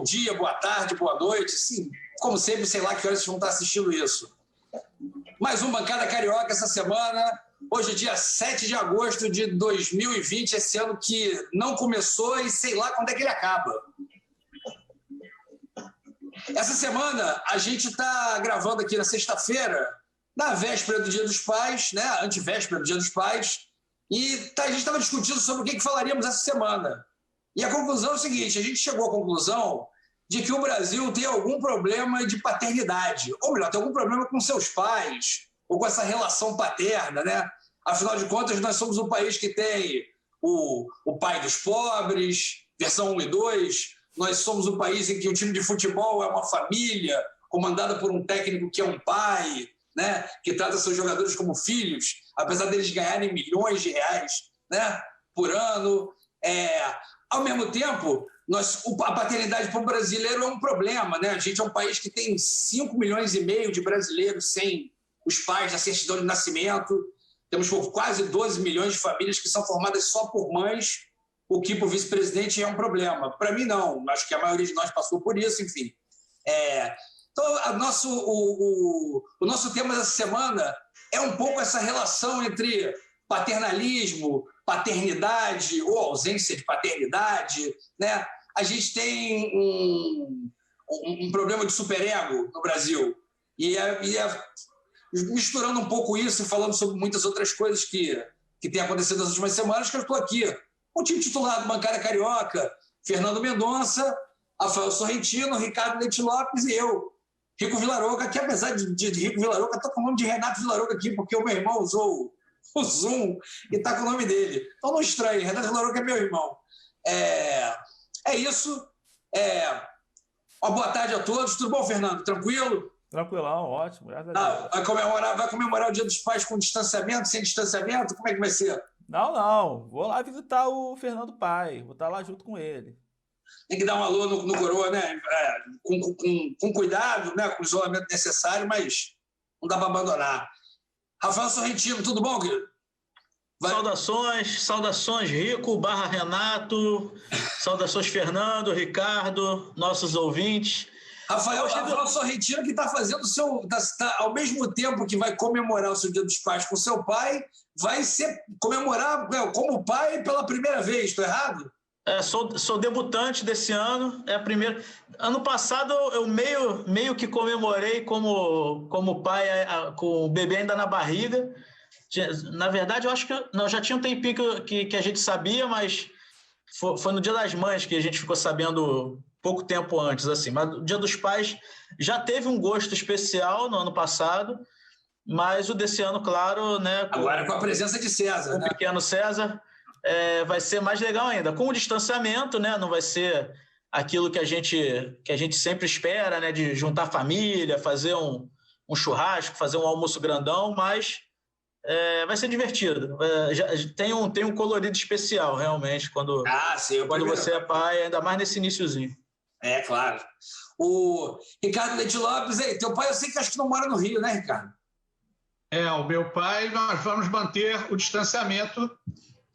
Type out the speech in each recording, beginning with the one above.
dia, boa tarde, boa noite. Sim, como sempre, sei lá que horas vocês vão estar assistindo isso. Mais um Bancada Carioca essa semana. Hoje é dia 7 de agosto de 2020, esse ano que não começou e sei lá quando é que ele acaba. Essa semana a gente está gravando aqui na sexta-feira, na véspera do Dia dos Pais, né? Antevéspera do Dia dos Pais, e a gente estava discutindo sobre o que falaríamos essa semana. E a conclusão é o seguinte, a gente chegou à conclusão de que o Brasil tem algum problema de paternidade, ou melhor, tem algum problema com seus pais, ou com essa relação paterna, né? Afinal de contas, nós somos um país que tem o pai dos pobres, versão 1 e 2, nós somos um país em que o time de futebol é uma família, comandada por um técnico que é um pai, né? Que trata seus jogadores como filhos, apesar deles ganharem milhões de reais, né? Por ano. Ao mesmo tempo, a paternidade para o brasileiro é um problema, né? A gente é um país que tem 5,5 milhões de brasileiros sem os pais da certidão de nascimento. Temos quase 12 milhões de famílias que são formadas só por mães, o que para o vice-presidente é um problema. Para mim, não. Acho que a maioria de nós passou por isso, enfim. Então, o nosso tema dessa semana é um pouco essa relação entre paternalismo, paternidade ou ausência de paternidade, né? A gente tem um problema de superego no Brasil e misturando um pouco isso e falando sobre muitas outras coisas que têm acontecido nas últimas semanas, que eu estou aqui. O time titular do Bancada Carioca, Fernando Mendonça, Rafael Sorrentino, Ricardo Leite Lopes e eu, Rico Villaroca, que apesar de Rico Villaroca, estou com o nome de Renato Villaroca aqui, porque o meu irmão usou o Zoom e está com o nome dele. Então não estranhe, Renato Villaroca é meu irmão. É isso. Uma boa tarde a todos. Tudo bom, Fernando? Tranquilo? Tranquilão, ótimo. Vai comemorar o Dia dos Pais com distanciamento, sem distanciamento? Como é que vai ser? Não. Vou lá visitar o Fernando Pai. Vou estar lá junto com ele. Tem que dar um alô no coroa, né? Com cuidado, né? Com o isolamento necessário, mas não dá para abandonar. Rafael Sorrentino, tudo bom, querido? Saudações Rico / Renato, saudações Fernando, Ricardo, nossos ouvintes. Rafael Sorrentino, que está fazendo ao mesmo tempo que vai comemorar o seu Dia dos Pais com seu pai, vai comemorar como pai pela primeira vez, estou errado? Sou debutante desse ano, é a primeira. Ano passado eu meio que comemorei como pai, com o bebê ainda na barriga. Na verdade, eu acho que já tinha um tempinho que a gente sabia, mas foi no Dia das Mães que a gente ficou sabendo pouco tempo antes, assim. Mas o Dia dos Pais já teve um gosto especial no ano passado, mas o desse ano, claro, né? Agora com a presença de César, né? O pequeno César. Vai ser mais legal ainda. Com o distanciamento, né? Não vai ser aquilo que a gente sempre espera, né? De juntar a família, fazer um churrasco, fazer um almoço grandão, mas vai ser divertido. Tem um colorido especial, realmente, quando você é pai, ainda mais nesse iniciozinho. Claro. O Ricardo Leite Lopes, teu pai eu sei que acho que não mora no Rio, né, Ricardo? O meu pai, nós vamos manter o distanciamento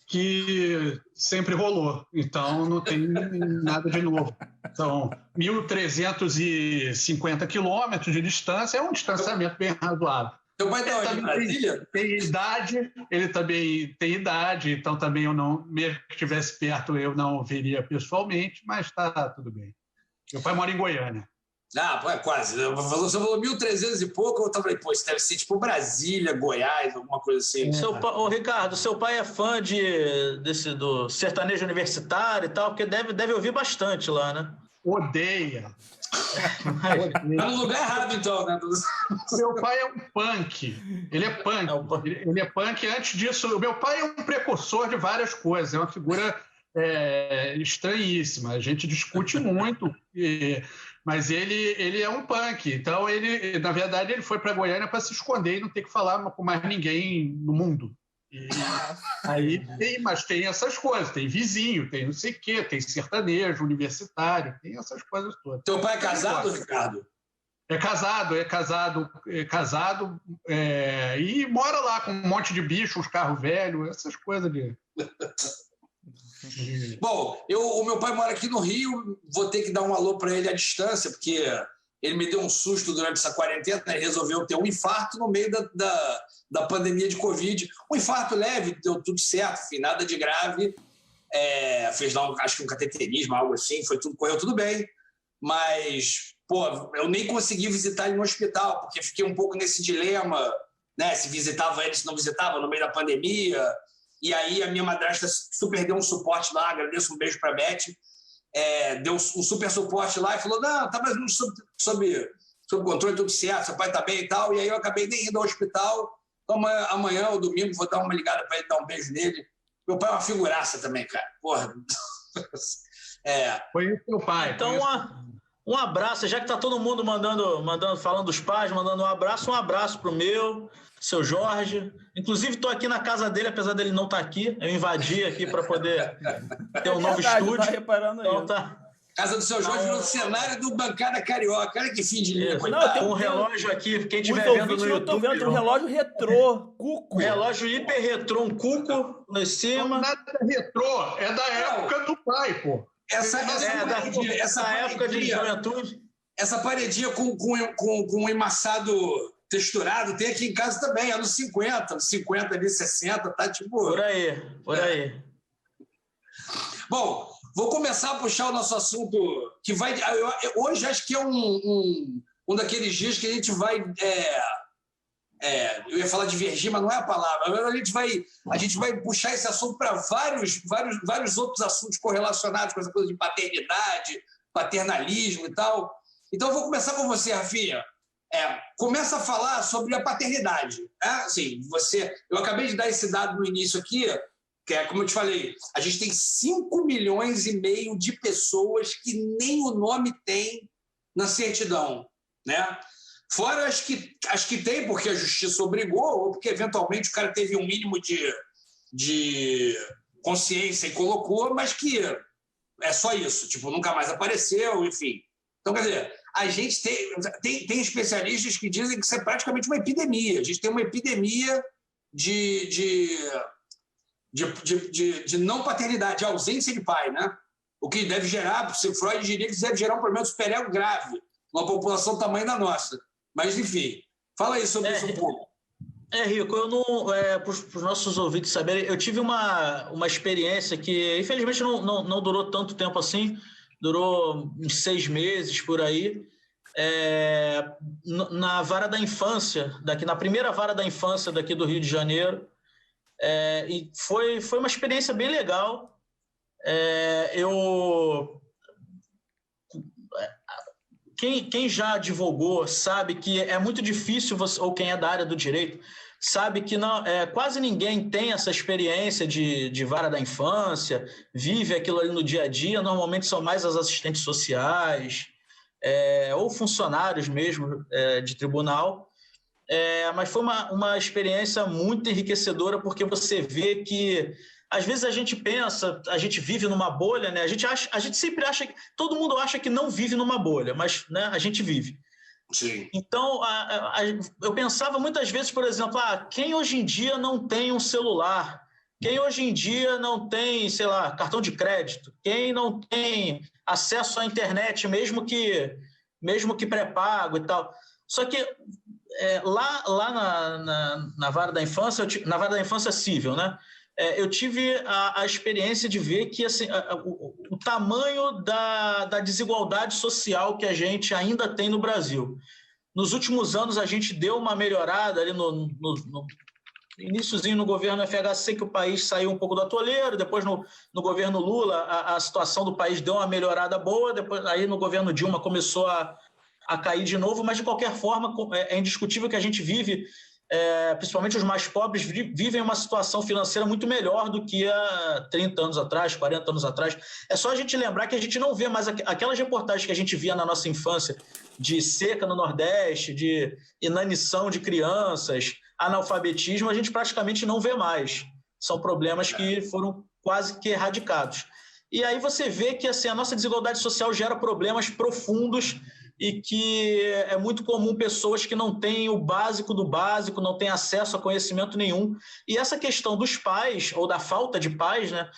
que sempre rolou, então não tem nada de novo. São 1.350 quilômetros de distância, é um distanciamento bem razoável. Teu pai está onde, em Brasília? Ele também tem idade, então também eu não, mesmo que estivesse perto, eu não veria pessoalmente, mas está tudo bem. Meu pai mora em Goiânia. Quase. Você falou 1.300 e pouco, eu falei, isso deve ser tipo Brasília, Goiás, alguma coisa assim. Ricardo, seu pai é fã do sertanejo universitário e tal, porque deve ouvir bastante lá, né? Odeia. Tá no lugar errado, então, né? Meu pai é um punk. Ele é punk. Ele é punk. Antes disso, o meu pai é um precursor de várias coisas. É uma figura estranhíssima. A gente discute muito, mas ele é um punk. Então, na verdade, ele foi para Goiânia para se esconder e não ter que falar com mais ninguém no mundo. Mas tem essas coisas, tem vizinho, tem não sei o quê, tem sertanejo, universitário, tem essas coisas todas. Teu pai é casado, Ricardo? É casado e mora lá com um monte de bicho, uns carros velhos, essas coisas de... Bom, o meu pai mora aqui no Rio, vou ter que dar um alô para ele à distância, porque ele me deu um susto durante essa quarentena, ele resolveu ter um infarto no meio da pandemia de Covid. Um infarto leve, deu tudo certo, enfim, nada de grave. Fez lá, acho que um cateterismo, algo assim, correu tudo bem. Mas, pô, eu nem consegui visitar ele no hospital, porque fiquei um pouco nesse dilema, né? Se visitava ele, se não visitava, no meio da pandemia. E aí a minha madrasta super deu um suporte lá, agradeço, um beijo para a Beth, deu um super suporte lá e falou, não, tá mais ou menos sob controle, tudo certo, seu pai tá bem e tal. E aí eu acabei nem indo ao hospital. Então amanhã ou domingo vou dar uma ligada para ele, dar um beijo nele. Meu pai é uma figuraça também, cara. Porra. Conheço meu pai. Então, um abraço, já que tá todo mundo falando dos pais, mandando um abraço pro seu Jorge. Inclusive, estou aqui na casa dele, apesar dele não estar aqui. Eu invadi aqui para poder ter um novo estúdio. Tá reparando então, isso. Casa do seu Jorge no cenário do Bancada Carioca. Olha que fim de linha, coitado. Tem um relógio aqui, quem estiver vendo no YouTube. Eu tô vendo um relógio retrô, cuco. Um relógio hiper retrô, um cuco lá em cima. Não, nada retrô, é da época do pai, pô. Essa época de juventude. Essa paredinha com um emassado texturado tem aqui em casa também, anos 50 ali, 60, tá tipo... Por aí. Bom, vou começar a puxar o nosso assunto, que vai... Hoje acho que é um daqueles dias que a gente vai... eu ia falar divergir, mas não é a palavra. A gente vai puxar esse assunto para vários outros assuntos correlacionados com essa coisa de paternidade, paternalismo e tal. Então, eu vou começar com você, Rafinha. Começa a falar sobre a paternidade. Assim, eu acabei de dar esse dado no início aqui, que é, como eu te falei, a gente tem 5,5 milhões de pessoas que nem o nome tem na certidão, né? Fora as que tem porque a justiça obrigou, ou porque eventualmente o cara teve um mínimo de consciência e colocou, mas que é só isso, tipo, nunca mais apareceu, enfim. Então, quer dizer, a gente tem especialistas que dizem que isso é praticamente uma epidemia. A gente tem uma epidemia de não paternidade, de ausência de pai, né? O que deve gerar, Freud diria que isso deve gerar um problema de superego grave numa população do tamanho da nossa. Mas, enfim, fala aí sobre isso um pouco. Rico, eu não... para os nossos ouvintes saberem, eu tive uma experiência que, infelizmente, não durou tanto tempo assim, durou uns 6 meses, por aí, na vara da infância, na primeira vara da infância daqui do Rio de Janeiro, e foi uma experiência bem legal. Quem já advogou sabe que é muito difícil, ou quem é da área do direito, sabe que quase ninguém tem essa experiência de vara da infância, vive aquilo ali no dia a dia. Normalmente são mais as assistentes sociais, ou funcionários mesmo de tribunal. Mas foi uma experiência muito enriquecedora, porque você vê que às vezes a gente pensa, a gente vive numa bolha, né? A gente sempre acha, todo mundo acha que não vive numa bolha, mas, né, a gente vive. Sim. Então, eu pensava muitas vezes, por exemplo, quem hoje em dia não tem um celular? Quem hoje em dia não tem, sei lá, cartão de crédito? Quem não tem acesso à internet, mesmo que pré-pago e tal? Só que lá na vara da infância, na vara da infância civil, né? Eu tive a experiência de ver que assim, o tamanho da desigualdade social que a gente ainda tem no Brasil. Nos últimos anos, a gente deu uma melhorada ali no iniciozinho no governo FHC, que o país saiu um pouco do atoleiro. Depois, no governo Lula, a situação do país deu uma melhorada boa. Depois, aí no governo Dilma começou a cair de novo, mas de qualquer forma é indiscutível que a gente vive, principalmente os mais pobres, vivem uma situação financeira muito melhor do que há 30 anos atrás, 40 anos atrás. É só a gente lembrar que a gente não vê mais aquelas reportagens que a gente via na nossa infância de seca no Nordeste, de inanição de crianças, analfabetismo, a gente praticamente não vê mais. São problemas que foram quase que erradicados. E aí você vê que assim, a nossa desigualdade social gera problemas profundos e que é muito comum pessoas que não têm o básico do básico, não têm acesso a conhecimento nenhum. E essa questão dos pais, ou da falta de pais, né,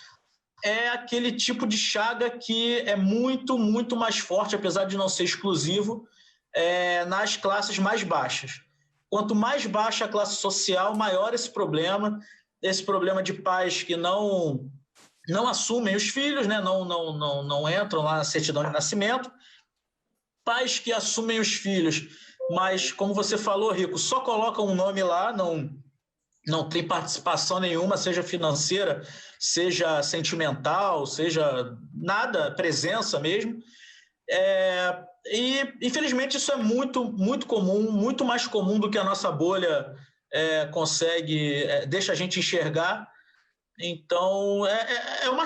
é aquele tipo de chaga que é muito, muito mais forte, apesar de não ser exclusivo, nas classes mais baixas. Quanto mais baixa a classe social, maior esse problema de pais que não assumem os filhos, né? não entram lá na certidão de nascimento, pais que assumem os filhos, mas, como você falou, Rico, só colocam um nome lá, não tem participação nenhuma, seja financeira, seja sentimental, seja nada, presença mesmo. E, infelizmente, isso é muito, muito comum, muito mais comum do que a nossa bolha deixa a gente enxergar. Então, é uma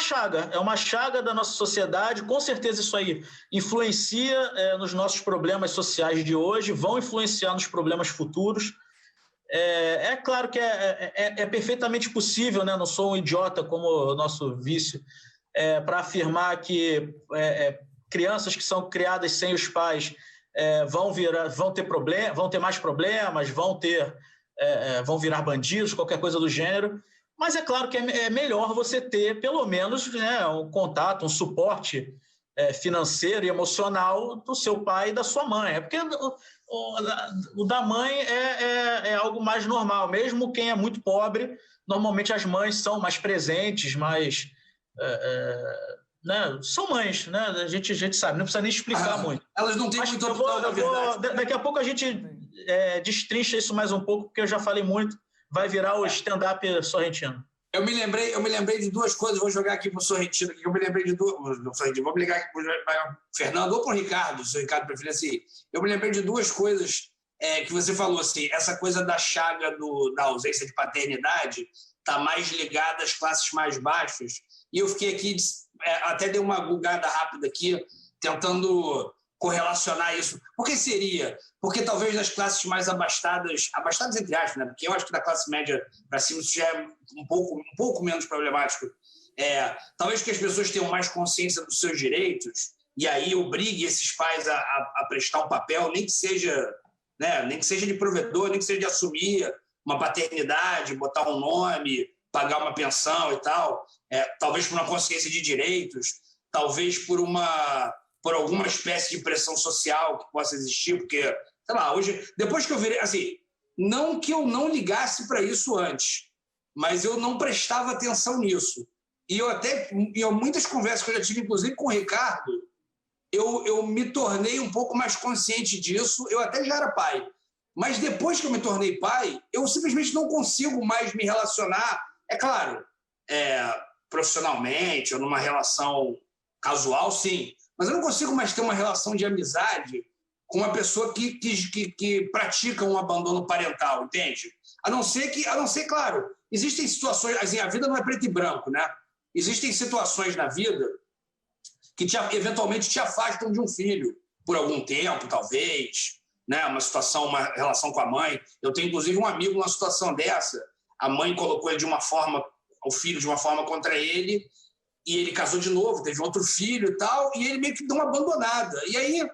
chaga da nossa sociedade. Com certeza isso aí influencia nos nossos problemas sociais de hoje, vão influenciar nos problemas futuros. É claro que é perfeitamente possível, né? Não sou um idiota como o nosso vício, para afirmar que crianças que são criadas sem os pais vão ter mais problemas, vão virar bandidos, qualquer coisa do gênero. Mas é claro que é melhor você ter, pelo menos, né, um contato, um suporte financeiro e emocional do seu pai e da sua mãe. Porque o da mãe é algo mais normal. Mesmo quem é muito pobre, normalmente as mães são mais presentes, mais... né, são mães, né? A gente sabe, não precisa nem explicar muito. Elas não têm muita opção, na verdade. Daqui a pouco a gente destrincha isso mais um pouco, porque eu já falei muito. Vai virar o stand-up sorrentino. Eu me lembrei de duas coisas, vou jogar aqui para o Sorrentino, eu me lembrei de duas, vou ligar aqui para o Fernando ou para o Ricardo, se o Ricardo preferir assim. Eu me lembrei de duas coisas que você falou, assim, essa coisa da chaga da ausência de paternidade está mais ligada às classes mais baixas, e eu fiquei aqui, até dei uma bugada rápida aqui, tentando correlacionar isso. Por que seria? Porque talvez nas classes mais abastadas entre aspas, né? Porque eu acho que da classe média para cima isso já é um pouco menos problemático. Talvez que as pessoas tenham mais consciência dos seus direitos e aí obrigue esses pais a prestar um papel, nem que seja de provedor, nem que seja de assumir uma paternidade, botar um nome, pagar uma pensão e tal. Talvez por uma consciência de direitos, talvez por alguma espécie de pressão social que possa existir, porque, sei lá, hoje, depois que eu virei, assim, não que eu não ligasse para isso antes, mas eu não prestava atenção nisso. E em muitas conversas que eu já tive, inclusive com o Ricardo, eu me tornei um pouco mais consciente disso, eu até já era pai, mas depois que eu me tornei pai, eu simplesmente não consigo mais me relacionar, é claro, profissionalmente ou numa relação casual, sim, mas eu não consigo mais ter uma relação de amizade com uma pessoa que pratica um abandono parental, entende? A não ser, claro, existem situações, assim, a vida não é preto e branco, né? Existem situações na vida que eventualmente te afastam de um filho, por algum tempo, talvez, né? Uma relação com a mãe. Eu tenho, inclusive, um amigo numa situação dessa, a mãe colocou o filho de uma forma contra ele, e ele casou de novo, teve outro filho e tal, e ele meio que deu uma abandonada. E aí,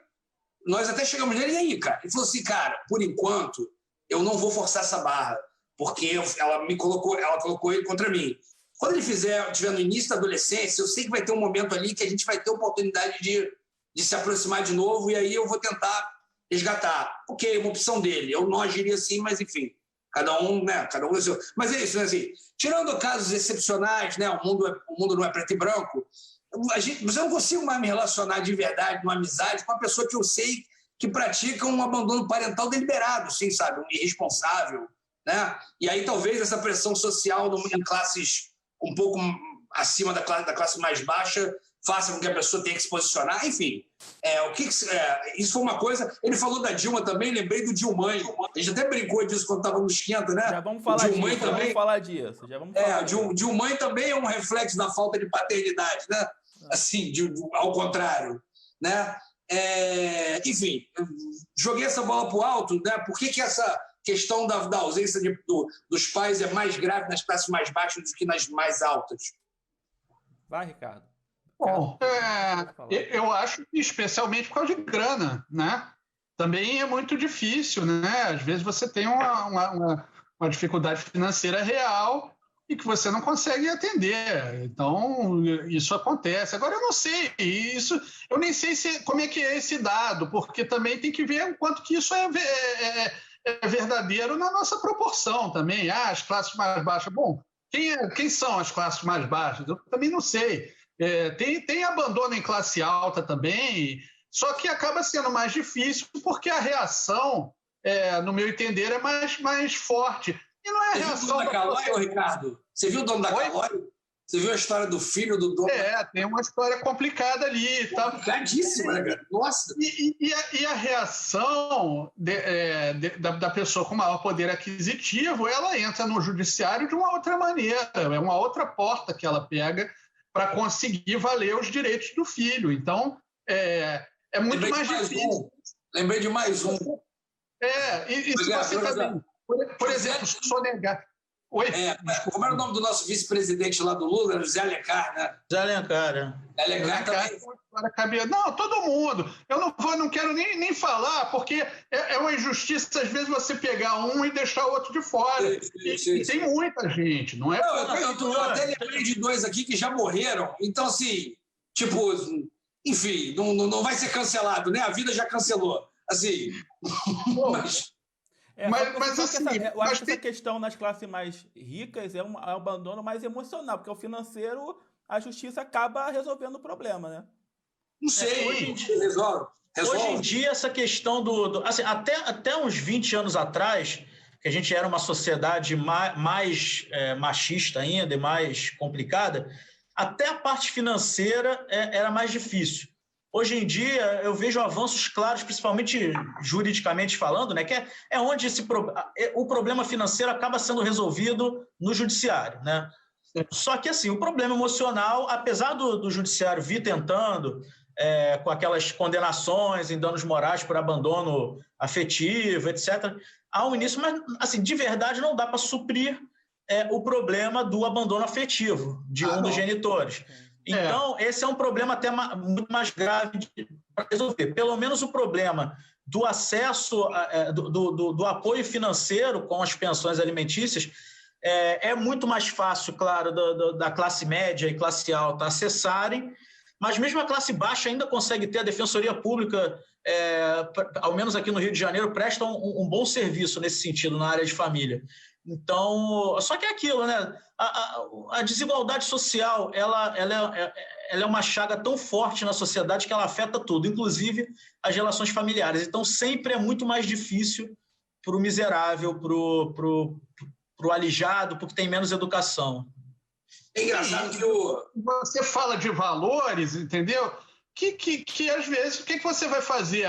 nós até chegamos nele, e aí, cara? Ele falou assim, cara, por enquanto, eu não vou forçar essa barra, porque ela colocou ele contra mim. Quando ele estiver no início da adolescência, eu sei que vai ter um momento ali que a gente vai ter oportunidade de se aproximar de novo, e aí eu vou tentar resgatar. Ok, uma opção dele. Eu não agiria assim, mas enfim, cada um é seu. Mas é isso, né? Assim, tirando casos excepcionais, né? O mundo não é preto e branco. Eu não consigo mais me relacionar de verdade, numa amizade, com uma pessoa que eu sei que pratica um abandono parental deliberado, assim, sabe? Um irresponsável, né? E aí talvez essa pressão social em classes um pouco acima da classe mais baixa faça com que a pessoa tenha que se posicionar. Enfim, isso foi uma coisa. Ele falou da Dilma também, lembrei do Dilmãe. A gente até brincou disso quando estava no Esquenta, né? Já vamos falar disso. O Dilmãe também é um reflexo da falta de paternidade, né? Assim, ao contrário, né? Enfim, joguei essa bola para o alto, né? Por que essa questão da ausência dos pais é mais grave nas classes mais baixas do que nas mais altas? Vai, Ricardo. Bom, eu acho que especialmente por causa de grana, né? Também é muito difícil, né? Às vezes você tem uma dificuldade financeira real, e que você não consegue atender. Então, isso acontece. Agora, eu não sei, eu nem sei como é que é esse dado, porque também tem que ver o quanto que isso é verdadeiro na nossa proporção também. As classes mais baixas. Bom, quem são as classes mais baixas? Eu também não sei. Tem abandono em classe alta também, só que acaba sendo mais difícil porque a reação, no meu entender, é mais forte. E não é a reação... Você viu o dono da Calói, Ricardo? Você viu o dono da Calói? Você viu a história do filho do dono? Tem uma história complicada ali. Complicadíssima, né, cara? Nossa! E a reação da pessoa com maior poder aquisitivo, ela entra no judiciário de uma outra maneira, é uma outra porta que ela pega para conseguir valer os direitos do filho. Então, é muito mais difícil. Lembrei de mais um. E se você também... Por exemplo, sonegar... Oi? Como era o nome do nosso vice-presidente lá do Lula? José Alencar, né? José Alencar. Alencar também. Não, todo mundo. Eu não quero nem falar, porque é uma injustiça, às vezes, você pegar um e deixar o outro de fora. E tem muita gente, não é? Eu até lembrei de dois aqui que já morreram. Então, assim, tipo, enfim, não vai ser cancelado, né? A vida já cancelou. Assim, mas assim, eu acho que essa questão nas classes mais ricas é um abandono mais emocional, porque o financeiro, a justiça acaba resolvendo o problema, né? Não sei, hoje em dia resolve. Hoje em dia, essa questão assim, até uns 20 anos atrás, que a gente era uma sociedade mais machista ainda e mais complicada, até a parte financeira era mais difícil. Hoje em dia, eu vejo avanços claros, principalmente juridicamente falando, né, que é onde o problema financeiro acaba sendo resolvido no judiciário, né? Só que, assim, o problema emocional, apesar do judiciário vir tentando, com aquelas condenações em danos morais por abandono afetivo, etc., há um início, mas, assim, de verdade não dá para suprir o problema do abandono afetivo de um dos genitores. Então, esse é um problema até muito mais grave para resolver. Pelo menos o problema do acesso, do apoio financeiro com as pensões alimentícias é muito mais fácil, claro, da classe média e classe alta acessarem, mas mesmo a classe baixa ainda consegue ter. A Defensoria Pública, ao menos aqui no Rio de Janeiro, presta um bom serviço nesse sentido, na área de família. Então, só que é aquilo, né? A desigualdade social, ela é uma chaga tão forte na sociedade que ela afeta tudo, inclusive as relações familiares. Então, sempre é muito mais difícil para o miserável, para o alijado, porque tem menos educação. É engraçado que você fala de valores, entendeu? Que às vezes, o que você vai fazer?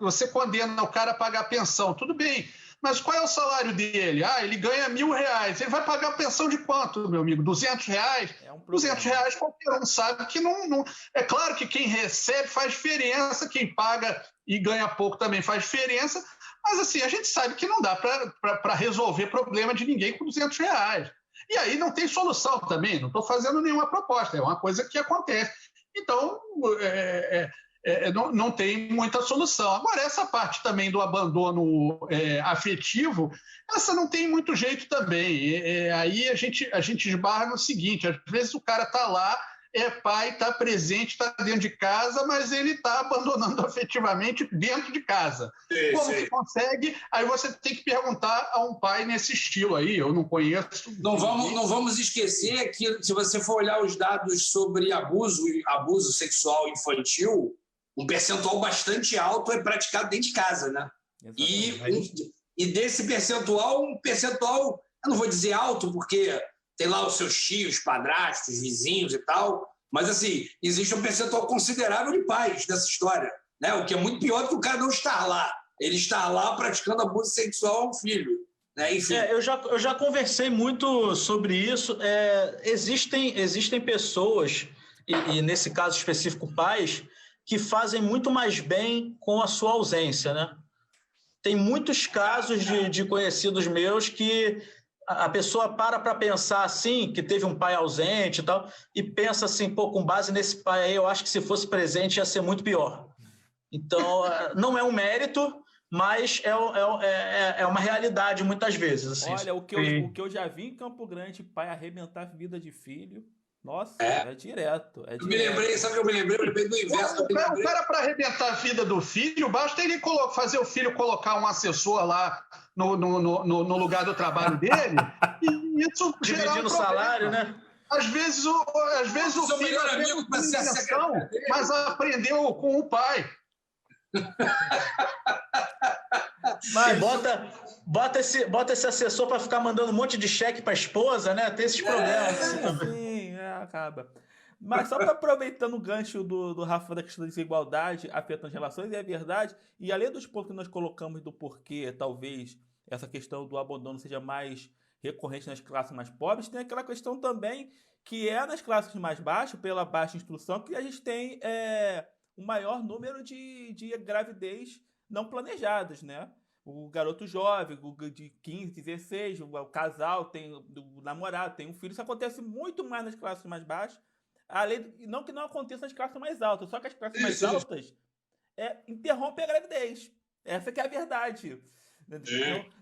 Você condena o cara a pagar pensão, tudo bem. Mas qual é o salário dele? Ele ganha R$1.000. Ele vai pagar pensão de quanto, meu amigo? R$200? R$200 qualquer um sabe que não... É claro que quem recebe faz diferença, quem paga e ganha pouco também faz diferença, mas assim, a gente sabe que não dá para resolver problema de ninguém com R$200. E aí não tem solução também, não estou fazendo nenhuma proposta, é uma coisa que acontece. Então, não tem muita solução. Agora, essa parte também do abandono afetivo, essa não tem muito jeito também. Aí a gente esbarra no seguinte: às vezes o cara está lá, é pai, está presente, está dentro de casa, mas ele está abandonando afetivamente dentro de casa. Como que consegue? Aí você tem que perguntar a um pai nesse estilo aí. Eu não conheço. Não vamos esquecer que, se você for olhar os dados sobre abuso sexual infantil, um percentual bastante alto é praticado dentro de casa, né? E desse percentual, eu não vou dizer alto, porque tem lá os seus tios, padrastos, vizinhos e tal, mas, assim, existe um percentual considerável de pais nessa história, né? O que é muito pior do que o cara não estar lá. Ele estar lá praticando abuso sexual ao filho, né? Enfim. Eu já conversei muito sobre isso. Existem pessoas, e nesse caso específico pais, que fazem muito mais bem com a sua ausência, né? Tem muitos casos de conhecidos meus que a pessoa para pensar assim, que teve um pai ausente e tal, e pensa assim, com base nesse pai aí, eu acho que se fosse presente ia ser muito pior. Então, não é um mérito, mas é uma realidade muitas vezes. Assim. Olha, o que eu já vi em Campo Grande, pai arrebentar a vida de filho, nossa, é direto. Eu me lembrei, sabe o que eu me lembrei? Eu lembrei do inverso. O cara, para arrebentar a vida do filho, basta ele fazer o filho colocar um assessor lá no lugar do trabalho dele, e isso dividindo o salário, né? Às vezes o filho amigo mas aprendeu com o pai. Mas bota esse assessor para ficar mandando um monte de cheque para a esposa, né? Tem esses problemas. Sim, acaba. Mas só para aproveitando o gancho do Rafa da questão da desigualdade afetando as relações, é verdade, e além dos pontos que nós colocamos do porquê, talvez, essa questão do abandono seja mais recorrente nas classes mais pobres, tem aquela questão também que é nas classes mais baixas, pela baixa instrução, que a gente tem o maior número de gravidez não planejadas, né? O garoto jovem, de 15, 16, o casal, tem o namorado, tem um filho. Isso acontece muito mais nas classes mais baixas. Não que não aconteça nas classes mais altas, só que as classes mais altas interrompem a gravidez. Essa que é a verdade.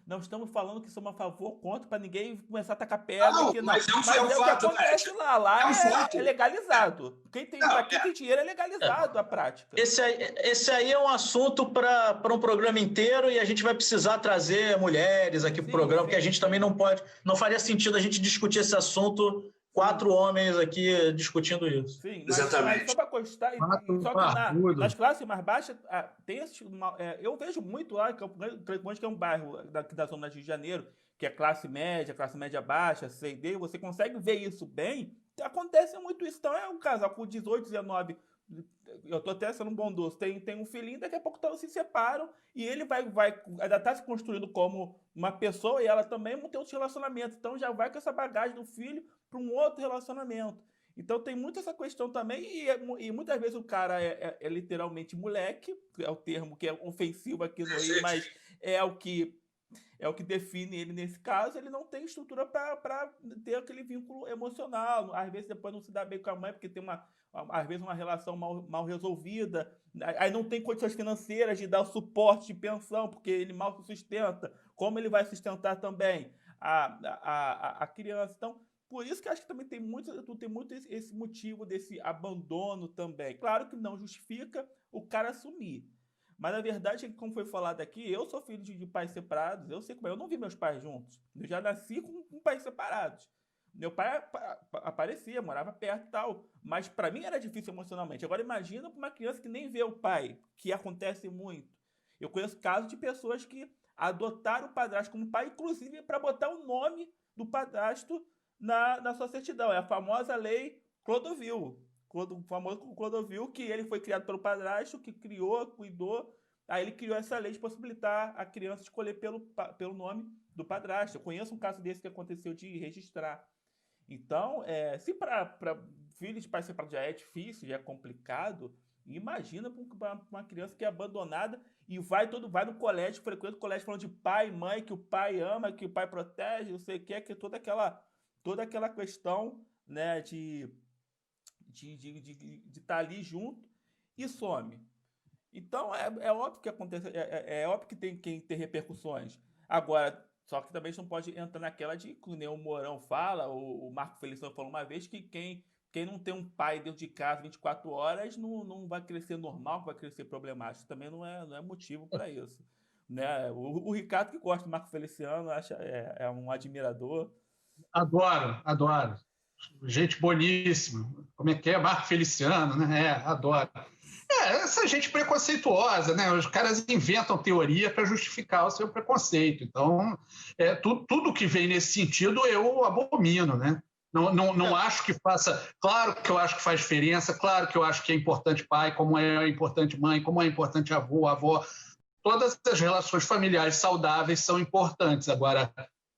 Não estamos falando que somos a favor ou contra para ninguém começar a tacar pedra. Mas é um o fato, que acontece lá é legalizado. Quem tem dinheiro é legalizado a prática. Esse aí é um assunto para um programa inteiro e a gente vai precisar trazer mulheres aqui para o programa, porque a gente também não faria sentido a gente discutir esse assunto 4 homens aqui discutindo isso. Sim, exatamente. Mas só para constar, só que nas classes mais baixas, tem eu vejo muito lá em Campo Grande, que é um bairro da zona de Rio de Janeiro, que é classe média baixa, C e D, você consegue ver isso bem, acontece muito isso. Então é um casal com 18, 19, eu tô até sendo bondoso, tem um filhinho, daqui a pouco todos se separam e ele ainda tá se construindo como uma pessoa e ela também tem outro relacionamento, então já vai com essa bagagem do filho para um outro relacionamento. Então tem muito essa questão também, e muitas vezes o cara é literalmente moleque, é o termo que é ofensivo aqui no Rio, mas é o que define ele nesse caso. Ele não tem estrutura para ter aquele vínculo emocional, às vezes depois não se dá bem com a mãe, porque tem às vezes uma relação mal resolvida, aí não tem condições financeiras de dar o suporte de pensão, porque ele mal se sustenta, como ele vai sustentar também a criança. Então, por isso que acho que também tem muito esse motivo desse abandono também. Claro que não justifica o cara assumir. Mas a verdade é que, como foi falado aqui, eu sou filho de pais separados, eu sei como é. Eu não vi meus pais juntos. Eu já nasci com pais separados. Meu pai aparecia, morava perto e tal. Mas para mim era difícil emocionalmente. Agora imagina para uma criança que nem vê o pai, que acontece muito. Eu conheço casos de pessoas que adotaram o padrasto como pai, inclusive para botar o nome do padrasto na sua certidão. É a famosa lei Clodovil. O famoso Clodovil, que ele foi criado pelo padrasto, que criou, cuidou. Aí ele criou essa lei de possibilitar a criança escolher pelo nome do padrasto. Eu conheço um caso desse que aconteceu de registrar. Então, se para filho de pai separado já é difícil, já é complicado, imagina para uma criança que é abandonada e vai no colégio, frequenta o colégio falando de pai, mãe, que o pai ama, que o pai protege, não sei o que toda aquela questão, né, de estar ali junto e some. Então, é óbvio que acontece, é óbvio que tem repercussões. Agora, só que também a gente não pode entrar naquela de que nem o Mourão fala, o Marco Feliciano falou uma vez, que quem não tem um pai dentro de casa 24 horas não vai crescer normal, vai crescer problemático. Também não é motivo para isso. Né? O Ricardo, que gosta do Marco Feliciano, é um admirador. Adoro. Gente boníssima. Como é que é? Marco Feliciano, né? Adoro. Essa gente preconceituosa, né? Os caras inventam teoria para justificar o seu preconceito. Então, tudo que vem nesse sentido eu abomino, né? Não acho que faça... Claro que eu acho que faz diferença, claro que eu acho que é importante pai, como é importante mãe, como é importante avó. Todas as relações familiares saudáveis são importantes. Agora,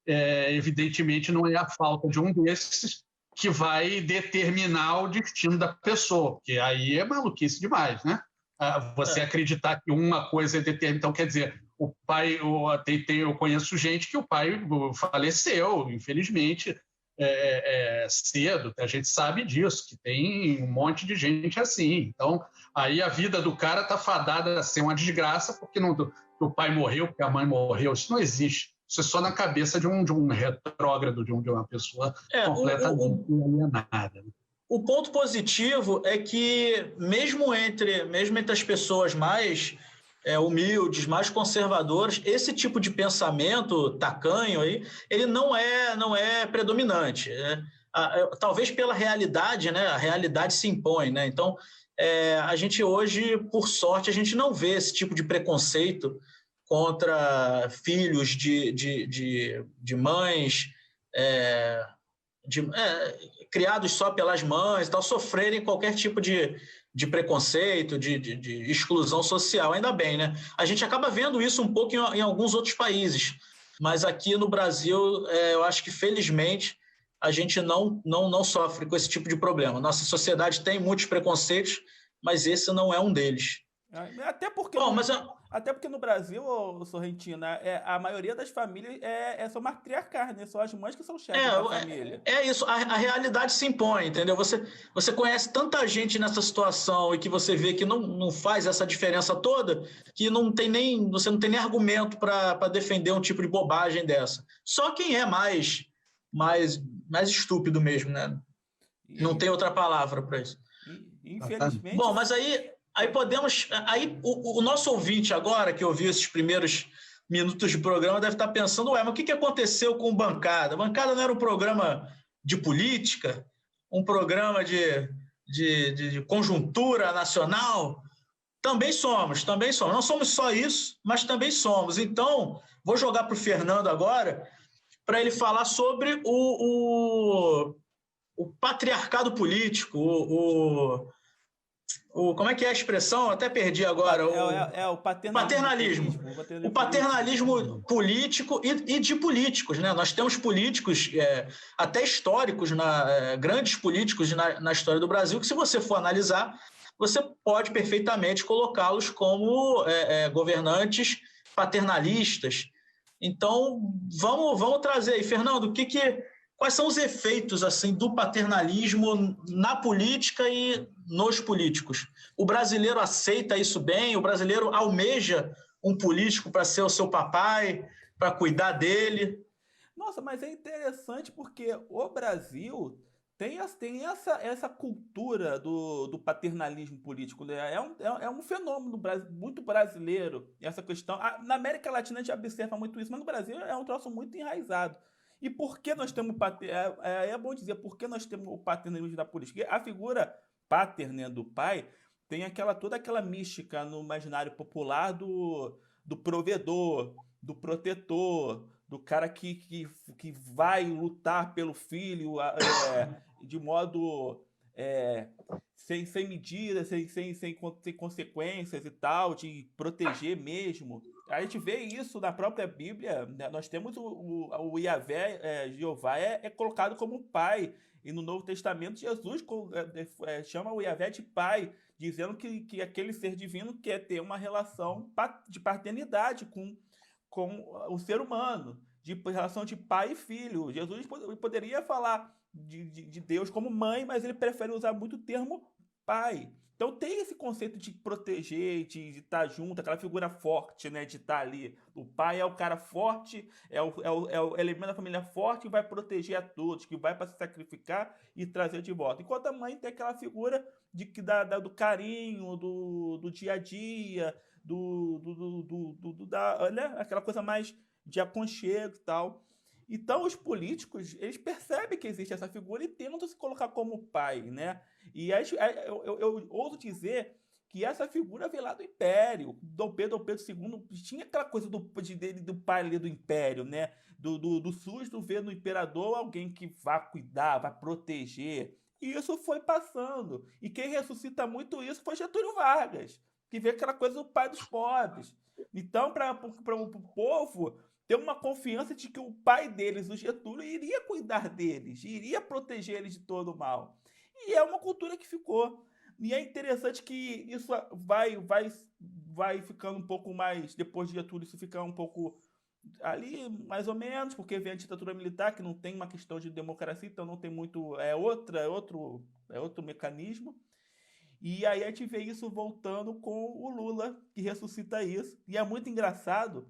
evidentemente, não é a falta de um desses que vai determinar o destino da pessoa, porque aí é maluquice demais, né? Você acreditar que uma coisa é determinada. Então, quer dizer, o pai... Eu conheço gente que o pai faleceu, infelizmente, cedo. A gente sabe disso, que tem um monte de gente assim. Então, aí a vida do cara está fadada a ser uma desgraça, porque que o pai morreu, que a mãe morreu. Isso não existe. Isso é só na cabeça de um retrógrado, de uma pessoa completamente alienada. O ponto positivo é que, mesmo entre as pessoas mais humildes, mais conservadoras, esse tipo de pensamento tacanho aí, ele não é predominante. Né? Talvez pela realidade, né? A realidade se impõe. Né? Então, a gente hoje, por sorte, a gente não vê esse tipo de preconceito contra filhos de mães criados só pelas mães, tal, sofrerem qualquer tipo de preconceito, de exclusão social. Ainda bem, né? A gente acaba vendo isso um pouco em alguns outros países, mas aqui no Brasil, eu acho que, felizmente, a gente não sofre com esse tipo de problema. Nossa sociedade tem muitos preconceitos, mas esse não é um deles. Até porque, até porque no Brasil, Sorrentina, a maioria das famílias são matriarcais, né? São as mães que são chefes da família. É isso, a realidade se impõe, entendeu? Você conhece tanta gente nessa situação e que você vê que não faz essa diferença toda, que você não tem nem argumento para defender um tipo de bobagem dessa. Só quem é mais estúpido mesmo, né? Não tem outra palavra para isso. Infelizmente. Bom, mas aí podemos. Aí o nosso ouvinte agora, que ouviu esses primeiros minutos de programa, deve estar pensando: mas o que aconteceu com Bancada? Bancada não era um programa de política? Um programa de conjuntura nacional? Também somos. Não somos só isso, mas também somos. Então, vou jogar para o Fernando agora, para ele falar sobre o patriarcado político, como é que é a expressão? Até perdi agora. O paternalismo. O paternalismo político e de políticos. Né? Nós temos políticos, até históricos, grandes políticos na história do Brasil, que, se você for analisar, você pode perfeitamente colocá-los como governantes paternalistas. Então, vamos trazer aí, Fernando, quais são os efeitos assim, do paternalismo na política e nos políticos? O brasileiro aceita isso bem? O brasileiro almeja um político para ser o seu papai, para cuidar dele? Nossa, mas é interessante porque o Brasil tem essa cultura do paternalismo político. Né? É um fenômeno muito brasileiro, essa questão. Na América Latina a gente observa muito isso, mas no Brasil é um troço muito enraizado. E por que nós temos é bom dizer por que nós temos o paternalismo da política? Porque a figura paterna do pai tem toda aquela mística no imaginário popular do provedor, do protetor, do cara que vai lutar pelo filho de modo sem medidas, sem consequências e tal, de proteger mesmo. A gente vê isso na própria Bíblia, né? Nós temos o Yahvé, Jeová, é colocado como pai. E no Novo Testamento, Jesus chama o Yahvé de pai, dizendo que aquele ser divino quer ter uma relação de paternidade com o ser humano, de relação de pai e filho. Jesus poderia falar de Deus como mãe, mas ele prefere usar muito o termo pai. Então tem esse conceito de proteger, de estar junto, aquela figura forte, né, de estar ali. O pai é o cara forte, é o elemento da família forte que vai proteger a todos, que vai para se sacrificar e trazer de volta. Enquanto a mãe tem aquela figura do carinho, do dia a dia, né, aquela coisa mais de aconchego e tal. Então os políticos, eles percebem que existe essa figura e tentam se colocar como pai, né? E eu ouso dizer que essa figura veio lá do Império. Dom Pedro II tinha aquela coisa do pai ali do Império, né? Do susto ver no imperador alguém que vai cuidar, vai proteger. E isso foi passando. E quem ressuscita muito isso foi Getúlio Vargas, que vê aquela coisa do pai dos pobres. Então, para o povo ter uma confiança de que o pai deles, o Getúlio, iria cuidar deles, iria proteger eles de todo o mal. E é uma cultura que ficou. E é interessante que isso vai ficando um pouco mais, depois de Getúlio, isso fica um pouco ali, mais ou menos, porque vem a ditadura militar, que não tem uma questão de democracia, então não tem muito, é outro mecanismo. E aí a gente vê isso voltando com o Lula, que ressuscita isso. E é muito engraçado,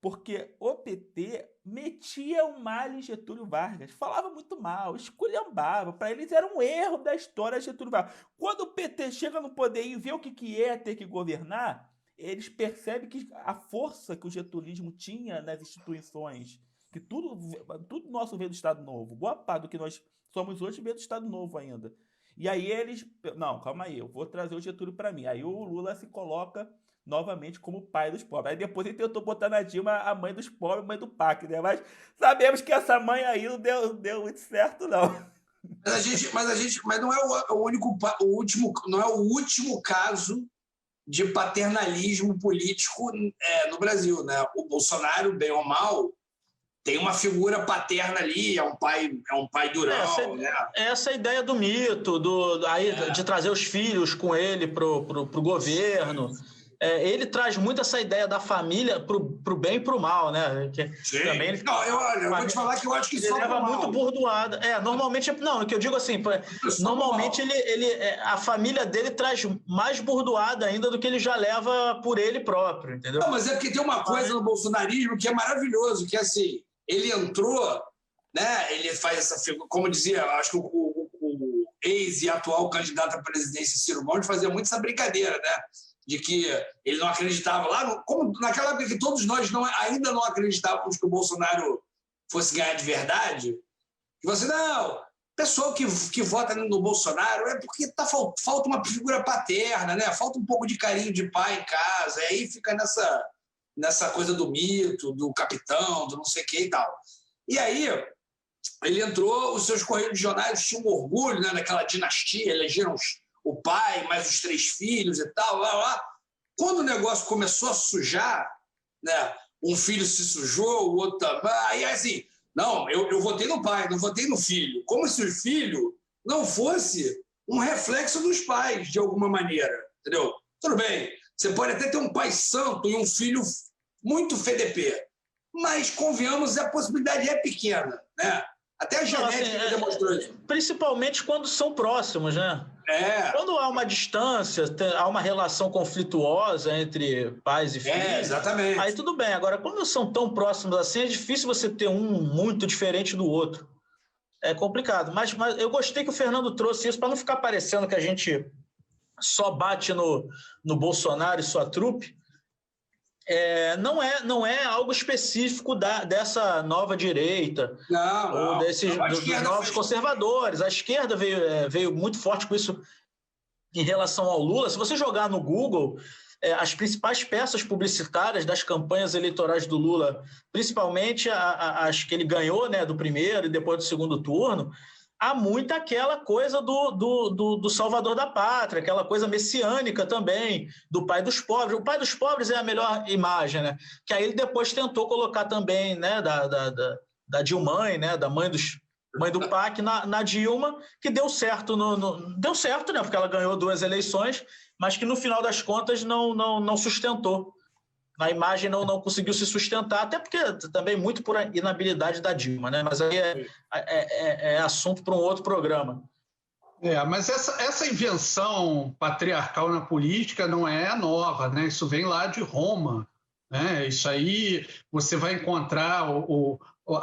porque o PT metia o mal em Getúlio Vargas, falava muito mal, esculhambava. Para eles era um erro da história de Getúlio Vargas. Quando o PT chega no poder e vê o que é ter que governar, eles percebem que a força que o getulismo tinha nas instituições, que tudo nosso veio do Estado Novo, boa parte do que nós somos hoje veio do Estado Novo ainda. E aí eles... Não, calma aí, eu vou trazer o Getúlio para mim. Aí o Lula se coloca novamente como pai dos pobres. Aí depois ele tentou botar na Dilma a mãe dos pobres, a mãe do PAC, né? Mas sabemos que essa mãe aí não deu muito certo, não. Mas não é não é o último caso de paternalismo político no Brasil, né? O Bolsonaro, bem ou mal, tem uma figura paterna ali, é um pai durão. Essa ideia do mito, de trazer os filhos com ele pro governo. Ele traz muito essa ideia da família pro bem e pro mal, né? Sim. Também eu vou te falar que eu acho que ele leva muito burdoada. Normalmente, não, o que eu digo assim, normalmente a família dele traz mais burdoada ainda do que ele já leva por ele próprio, entendeu? Não, mas é porque tem uma coisa no bolsonarismo que é maravilhoso, que é assim, ele entrou, né? Ele faz essa figura, como dizia, acho que o ex e atual candidato à presidência Ciro Gomes fazia muito essa brincadeira, né? De que ele não acreditava lá, como naquela época que todos nós ainda não acreditávamos que o Bolsonaro fosse ganhar de verdade, que você, não, pessoal que vota no Bolsonaro é porque falta uma figura paterna, né? Falta um pouco de carinho de pai em casa, e aí fica nessa coisa do mito, do capitão, do não sei o que e tal. E aí ele entrou, os seus correligionários tinham orgulho, né, naquela dinastia, elegeram o pai, mais os 3 filhos e tal, lá. Quando o negócio começou a sujar, né, um filho se sujou, o outro também, aí assim, não, eu votei no pai, não votei no filho. Como se o filho não fosse um reflexo dos pais, de alguma maneira, entendeu? Tudo bem, você pode até ter um pai santo e um filho muito FDP, mas, convenhamos, a possibilidade é pequena, né? Até a genética demonstrou isso. Principalmente quando são próximos, né? Quando há uma distância, há uma relação conflituosa entre pais e filhos. Exatamente. Aí tudo bem. Agora, quando são tão próximos assim, é difícil você ter um muito diferente do outro. É complicado. Mas eu gostei que o Fernando trouxe isso para não ficar parecendo que a gente só bate no Bolsonaro e sua trupe. Não é algo específico dessa nova direita, ou dos novos conservadores. A esquerda veio muito forte com isso em relação ao Lula. Se você jogar no Google as principais peças publicitárias das campanhas eleitorais do Lula, principalmente as que ele ganhou, né, do primeiro e depois do segundo turno, há muito aquela coisa do salvador da pátria, aquela coisa messiânica também, do pai dos pobres. O pai dos pobres é a melhor imagem, né? Que aí ele depois tentou colocar também, né, da Dilma, né, da mãe do PAC na Dilma, que deu certo, deu certo, né, porque ela ganhou 2 eleições, mas que no final das contas não sustentou. A imagem não conseguiu se sustentar, até porque também muito por inabilidade da Dilma, né? Mas aí é assunto para um outro programa. Mas essa invenção patriarcal na política não é nova, né? Isso vem lá de Roma, né? Isso aí você vai encontrar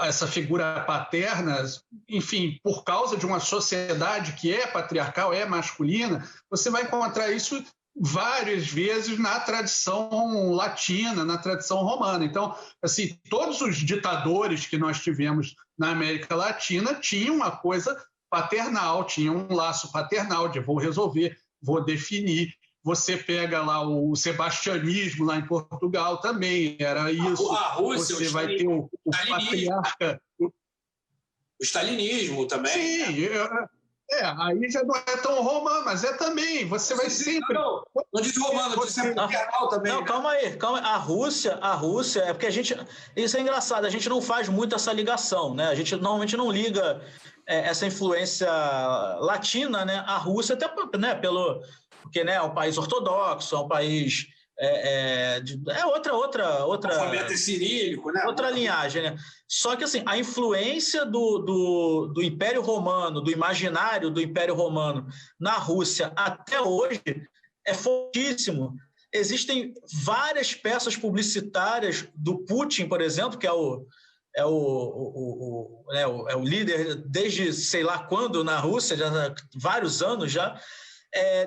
essa figura paterna, enfim, por causa de uma sociedade que é patriarcal, é masculina, você vai encontrar isso várias vezes na tradição latina, na tradição romana. Então, assim, todos os ditadores que nós tivemos na América Latina tinham uma coisa paternal, tinham um laço paternal de vou resolver, vou definir. Você pega lá o sebastianismo lá em Portugal também, era isso. A Rússia, você vai ter o patriarca. O stalinismo também. Sim, aí já não é tão romano, mas é também. Você vai sempre. Não disse romano, disse paternal também. Não, calma aí. A Rússia, é porque a gente. Isso é engraçado, a gente não faz muito essa ligação, né? A gente normalmente não liga essa influência latina, né? A Rússia, até, né, porque, né, é um país ortodoxo, é um país outra alfabeto cirílico, né? Outra linhagem, né? Só que assim, a influência do Império Romano, do imaginário do Império Romano na Rússia até hoje é fortíssimo. Existem várias peças publicitárias do Putin, por exemplo, que é o líder desde sei lá quando na Rússia, já há vários anos já,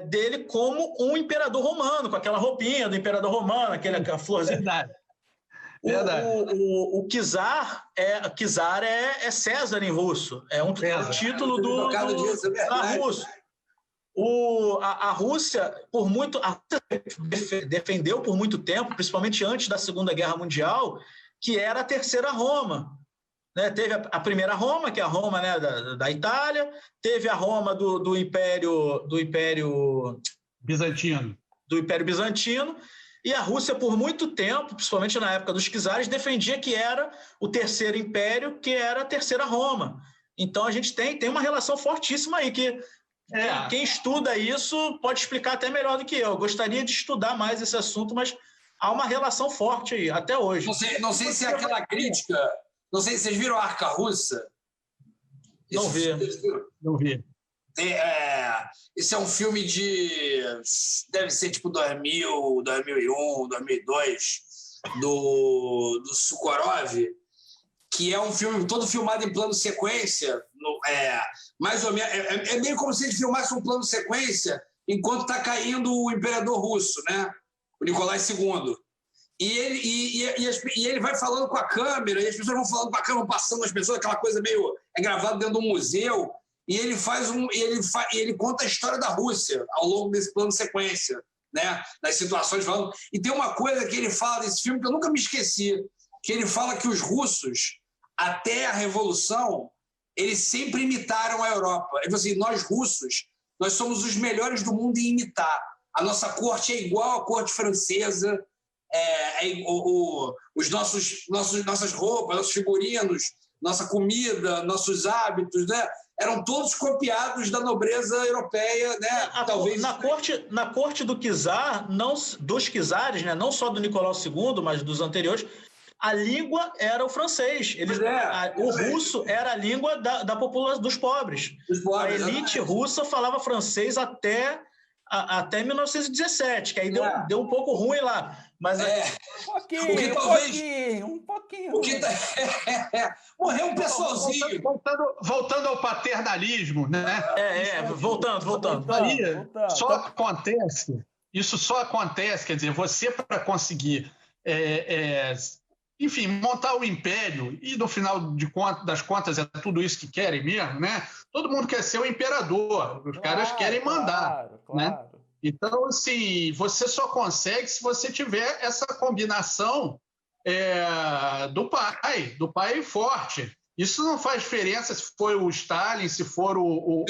dele como um imperador romano, com aquela roupinha do imperador romano, aquela florzinha. Verdade. O czar é César em russo, é um título da Rússia. A Rússia defendeu por muito tempo, principalmente antes da Segunda Guerra Mundial, que era a Terceira Roma. Né? Teve a Primeira Roma, que é a Roma, né, da Itália, teve a Roma do Império Bizantino. E a Rússia, por muito tempo, principalmente na época dos czares, defendia que era o Terceiro Império, que era a Terceira Roma. Então, a gente tem uma relação fortíssima aí, que quem estuda isso pode explicar até melhor do que eu. Gostaria de estudar mais esse assunto, mas há uma relação forte aí, até hoje. Não sei se é aquela crítica... Não sei se vocês viram a Arca Russa. Não vi. Esse é um filme deve ser tipo 2000, 2001, 2002, do Sukhorov, que é um filme todo filmado em plano sequência, mais ou menos, é meio como se ele filmasse um plano sequência enquanto está caindo o imperador russo, né? O Nicolai II. E ele vai falando com a câmera, e as pessoas vão falando com a câmera, passando as pessoas, aquela coisa meio... É gravado dentro de um museu, e ele conta a história da Rússia ao longo desse plano de sequência, né? Das situações falando. E tem uma coisa que ele fala desse filme que eu nunca me esqueci, que ele fala que os russos, até a Revolução, eles sempre imitaram a Europa. Ele falou assim, nós russos, nós somos os melhores do mundo em imitar. A nossa corte é igual à corte francesa, nossas roupas, nossos figurinos, nossa comida, nossos hábitos, né? Eram todos copiados da nobreza europeia, né? Talvez na corte do czar, dos czares, né? Não só do Nicolau II, mas dos anteriores, a língua era o francês. O russo era a língua da população dos pobres. A elite russa falava francês até 1917, que aí deu um pouco ruim lá. Mas um pouquinho. Morreu um pessoalzinho. Voltando ao paternalismo, né? Voltando. Isso só acontece, quer dizer, você para conseguir, enfim, montar o império, e no final das contas é tudo isso que querem mesmo, né? Todo mundo quer ser o imperador, os caras querem mandar, né? Então, assim, você só consegue se você tiver essa combinação do pai forte. Isso não faz diferença se for o Stalin, se for o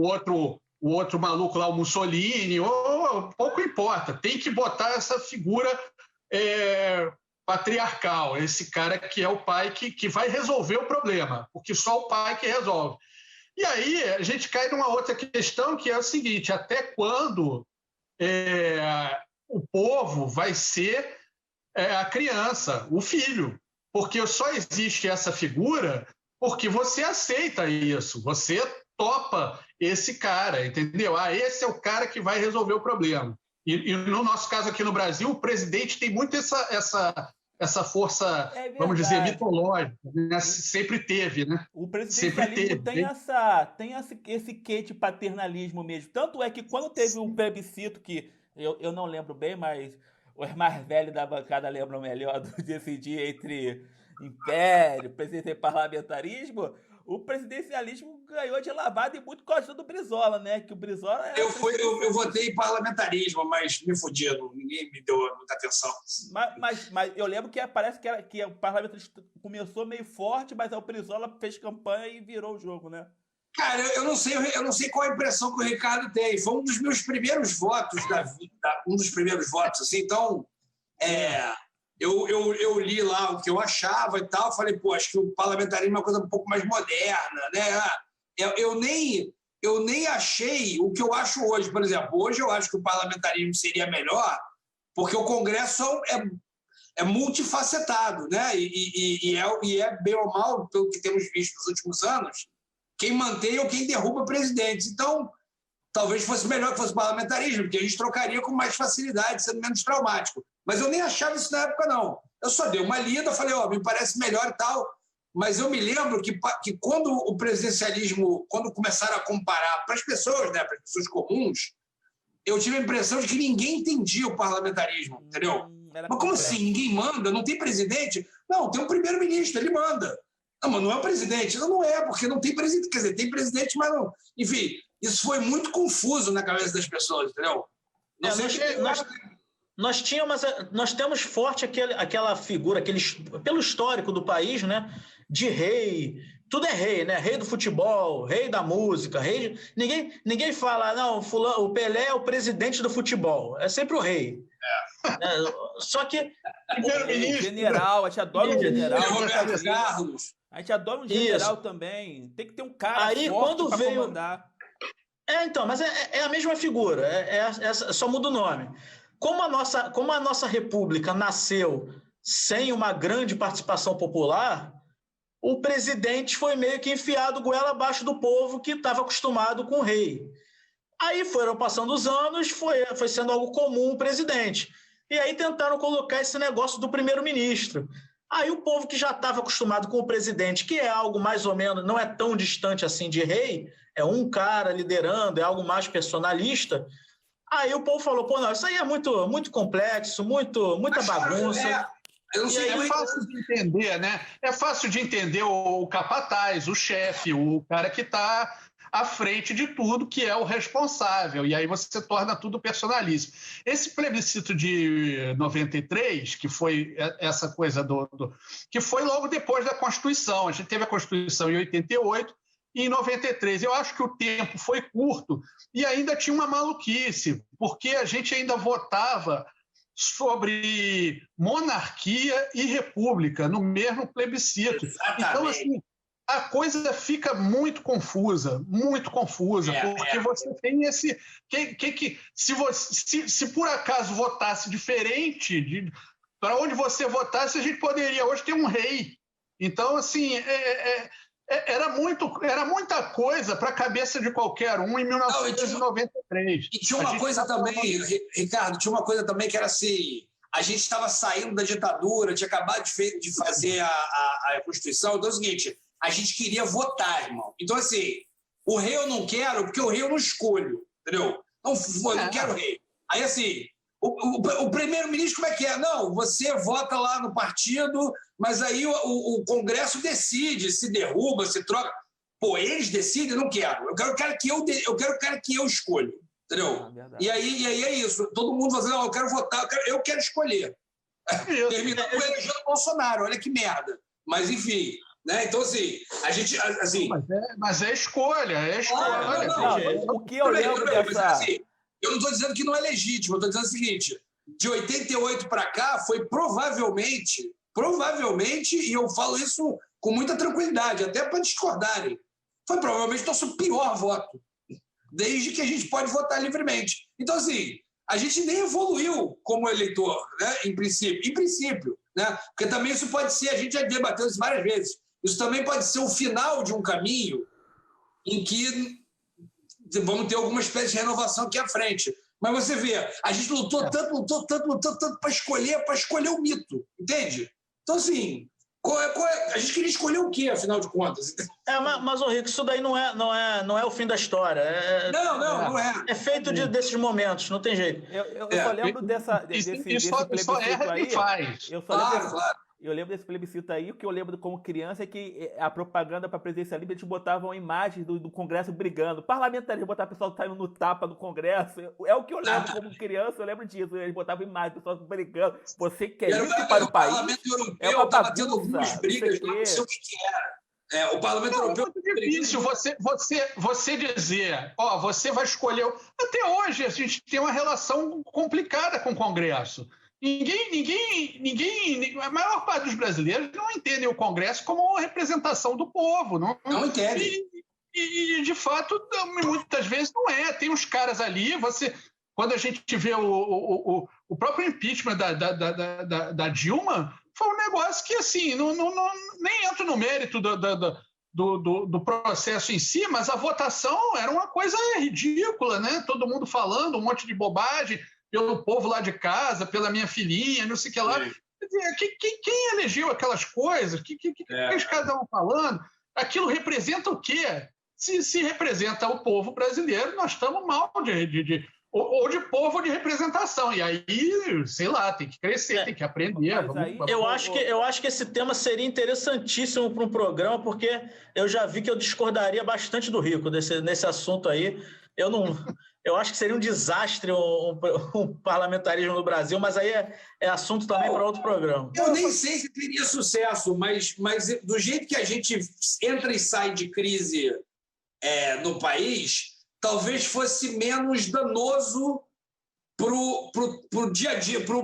outro maluco lá, o Mussolini, pouco importa. Tem que botar essa figura patriarcal, esse cara que é o pai que vai resolver o problema, porque só o pai que resolve. E aí a gente cai numa outra questão, que é o seguinte, até quando o povo vai ser a criança, o filho? Porque só existe essa figura porque você aceita isso, você topa esse cara, entendeu? Esse é o cara que vai resolver o problema. E no nosso caso aqui no Brasil, o presidente tem muito essa força, vamos dizer, mitológica, né? Sempre teve, né? O presidencialismo tem esse quê de paternalismo mesmo. Tanto é que quando teve um plebiscito, que eu não lembro bem, mas os mais velhos da bancada lembram melhor de decidir entre império, presidente e parlamentarismo, o presidencialismo ganhou de lavada e muito por causa do Brizola, né? Que o Brizola eu votei em parlamentarismo, mas me fudi, ninguém me deu muita atenção. Mas eu lembro que parece que o parlamentarismo começou meio forte, mas o Brizola fez campanha e virou o jogo, né? Cara, eu não sei qual a impressão que o Ricardo tem. Foi um dos meus primeiros votos da vida, assim, então eu li lá o que eu achava e tal, falei, acho que o parlamentarismo é uma coisa um pouco mais moderna, né? eu nem achei o que eu acho hoje. Por exemplo, hoje eu acho que o parlamentarismo seria melhor porque o Congresso é multifacetado, né? E é bem ou mal, pelo que temos visto nos últimos anos, quem mantém ou quem derruba presidentes. Então, talvez fosse melhor que fosse parlamentarismo, porque a gente trocaria com mais facilidade, sendo menos traumático. Mas eu nem achava isso na época, não. Eu só dei uma lida, falei, me parece melhor e tal. Mas eu me lembro que quando o presidencialismo, quando começaram a comparar para as pessoas, né, para as pessoas comuns, eu tive a impressão de que ninguém entendia o parlamentarismo, entendeu? Mas como assim? Ninguém manda? Não tem presidente? Não, tem um primeiro-ministro, ele manda. Não, mas não é o presidente. Não é, porque não tem presidente. Quer dizer, tem presidente, mas não... Enfim, isso foi muito confuso na cabeça das pessoas, entendeu? Não sei nós temos forte aquela figura, pelo histórico do país, né? De rei, tudo é rei, né? Rei do futebol, rei da música, ninguém fala, não, o Pelé é o presidente do futebol, é sempre o rei. Só que o general, a gente adora um general. Roberto Carlos. A gente adora um general também. Tem que ter um cara aí, forte quando para veio... comandar. Então, mas é a mesma figura, só muda o nome. Como a nossa república nasceu sem uma grande participação popular, o presidente foi meio que enfiado goela abaixo do povo que estava acostumado com o rei. Aí foram passando os anos, foi sendo algo comum o presidente. E aí tentaram colocar esse negócio do primeiro-ministro. Aí o povo que já estava acostumado com o presidente, que é algo mais ou menos, não é tão distante assim de rei, é um cara liderando, é algo mais personalista. Aí o povo falou, não, isso aí é muito, muito complexo, muita bagunça. É fácil de entender, né? É fácil de entender o capataz, o chefe, o cara que está à frente de tudo, que é o responsável. E aí você torna tudo personalíssimo. Esse plebiscito de 93, que foi essa coisa que foi logo depois da Constituição. A gente teve a Constituição em 88 e em 93. Eu acho que o tempo foi curto e ainda tinha uma maluquice, porque a gente ainda votava sobre monarquia e república no mesmo plebiscito. Exatamente. Então, assim, a coisa fica muito confusa, porque você tem esse... Se por acaso votasse diferente, para onde você votasse, a gente poderia hoje ter um rei. Então, assim, era muita coisa para a cabeça de qualquer um em 1993. E tinha uma coisa também, Ricardo, que era assim, a gente estava saindo da ditadura, tinha acabado de fazer a Constituição, então é o seguinte, a gente queria votar, irmão. Então, assim, o rei eu não quero, porque o rei eu não escolho, entendeu? Eu não quero rei. Aí, assim, o primeiro-ministro como é que é? Não, você vota lá no partido, mas aí o Congresso decide se derruba, se troca. Pô, eles decidem? Eu não quero. Eu quero o cara que eu escolho, entendeu? E aí é isso. Todo mundo fala assim, não, eu quero votar, eu quero escolher. Terminou com elegendo o Bolsonaro, olha que merda. Mas, enfim... Né? Então, assim, a gente... Assim, mas é escolha, o que eu lembro dessa... Assim, eu não estou dizendo que não é legítimo, eu estou dizendo o seguinte, de 88 para cá foi provavelmente, e eu falo isso com muita tranquilidade, até para discordarem, foi provavelmente o nosso pior voto, desde que a gente pode votar livremente. Então, assim, a gente nem evoluiu como eleitor, né? Em princípio, né? Porque também isso pode ser, a gente já debateu isso várias vezes, isso também pode ser o final de um caminho em que vamos ter alguma espécie de renovação aqui à frente. Mas você vê, a gente lutou tanto para escolher o mito, entende? Então, assim, a gente queria escolher o quê, afinal de contas? Mas, Rico, isso daí não é o fim da história. Não é. É feito desses momentos, não tem jeito. Eu só lembro desse plebiscito aí. Claro. Eu lembro desse plebiscito aí, o que eu lembro como criança é que a propaganda para presidencialismo, eles botavam imagens do Congresso brigando. Parlamentarismo, botavam o pessoal saindo no tapa do Congresso. É o que eu lembro como criança, eu lembro disso. Eles botavam imagens, o pessoal brigando. Você quer isso para o país? O Parlamento Europeu estava tendo algumas brigas, não sei o que era. O Parlamento Europeu... É muito difícil você dizer, você vai escolher... Até hoje a gente tem uma relação complicada com o Congresso. A maior parte dos brasileiros não entendem o Congresso como representação do povo. Não entendem. E, de fato, muitas vezes não é. Tem uns caras ali, quando a gente vê o próprio impeachment da Dilma, foi um negócio que, assim, nem entro no mérito do processo em si, mas a votação era uma coisa ridícula, né? Todo mundo falando um monte de bobagem pelo povo lá de casa, pela minha filhinha, não sei o que lá. Quem elegeu aquelas coisas? O que os caras estavam falando? Aquilo representa o quê? Se representa o povo brasileiro, nós estamos mal ou de povo ou de representação. E aí, sei lá, tem que crescer, tem que aprender. Eu acho que esse tema seria interessantíssimo para um programa, porque eu já vi que eu discordaria bastante do Rico nesse assunto aí. Eu acho que seria um desastre um parlamentarismo no Brasil, mas aí é assunto também para outro programa. Eu nem sei se teria sucesso, mas do jeito que a gente entra e sai de crise no país, talvez fosse menos danoso para o dia a dia, para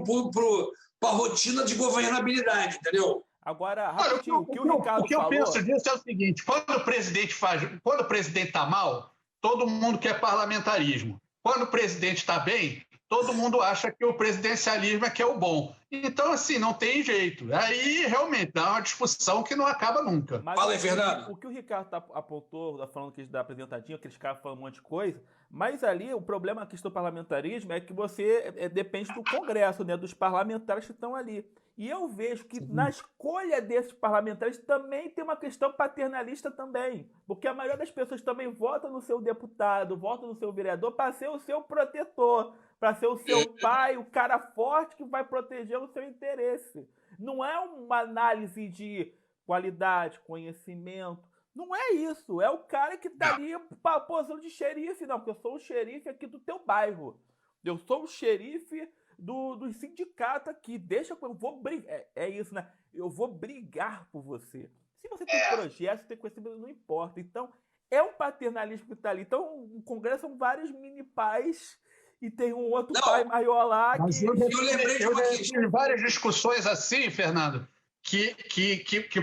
a rotina de governabilidade, entendeu? Agora, rapidinho, o que o Ricardo falou... O que eu penso disso é o seguinte, quando o presidente está mal, todo mundo quer parlamentarismo. Quando o presidente está bem, todo mundo acha que o presidencialismo é que é o bom. Então, assim, não tem jeito. Aí, realmente, dá uma discussão que não acaba nunca. Mas fala aí, Fernando. O que o Ricardo apontou, falando que da apresentadinha, aqueles caras falando um monte de coisa, mas ali o problema, a questão do parlamentarismo, é que você depende do Congresso, né, dos parlamentares que estão ali. E eu vejo que na escolha desses parlamentares também tem uma questão paternalista também. Porque a maioria das pessoas também vota no seu deputado, vota no seu vereador para ser o seu protetor, para ser o seu pai, o cara forte que vai proteger o seu interesse. Não é uma análise de qualidade, conhecimento. Não é isso. É o cara que tá ali para a posição de xerife. Não, porque eu sou o xerife aqui do teu bairro. Eu sou o xerife do sindicato aqui. Deixa eu vou brigar. É isso, né? Eu vou brigar por você. Se você tem projeto, tem conhecimento, não importa. Então, é um paternalismo que tá ali. Então, o Congresso são vários mini pais e tem um outro pai maior lá que... Eu lembrei de várias discussões assim, Fernando, que